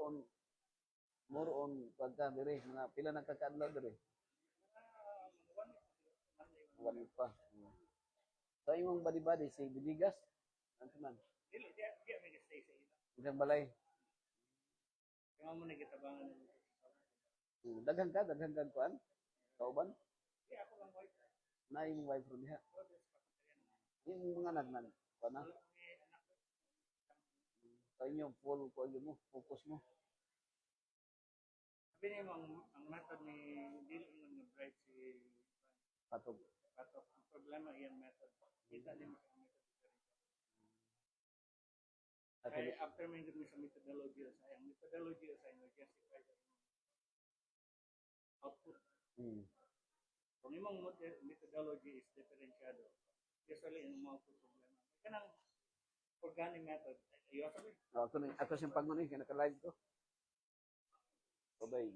on pagka dire mga pila nagkakaadlaw dire. One week pa. So imong badi-badi si Biligas. Ano man? Dili, di may stay sa ila. Isang balay. Kaya mo nagitabangan ng Daghan ka kuan. Kauban. kaya ako lang white. Na imong wife ro diha. Imong mga anak nan. Kuan na. So inyo full ko mo, focus mo. Sabi niya ang method ni dili lang nag-bright si Patog. Patok. Ang problema iyan method. Kita din mo sa method. Kaya after may gawin sa methodology sa ang methodology sa inyo justify sa output. Kung imong methodology is differentiado, usually yung mga problema. Kanang organic method, Ako siyang pagmuni, kaya naka-live ko. Babay.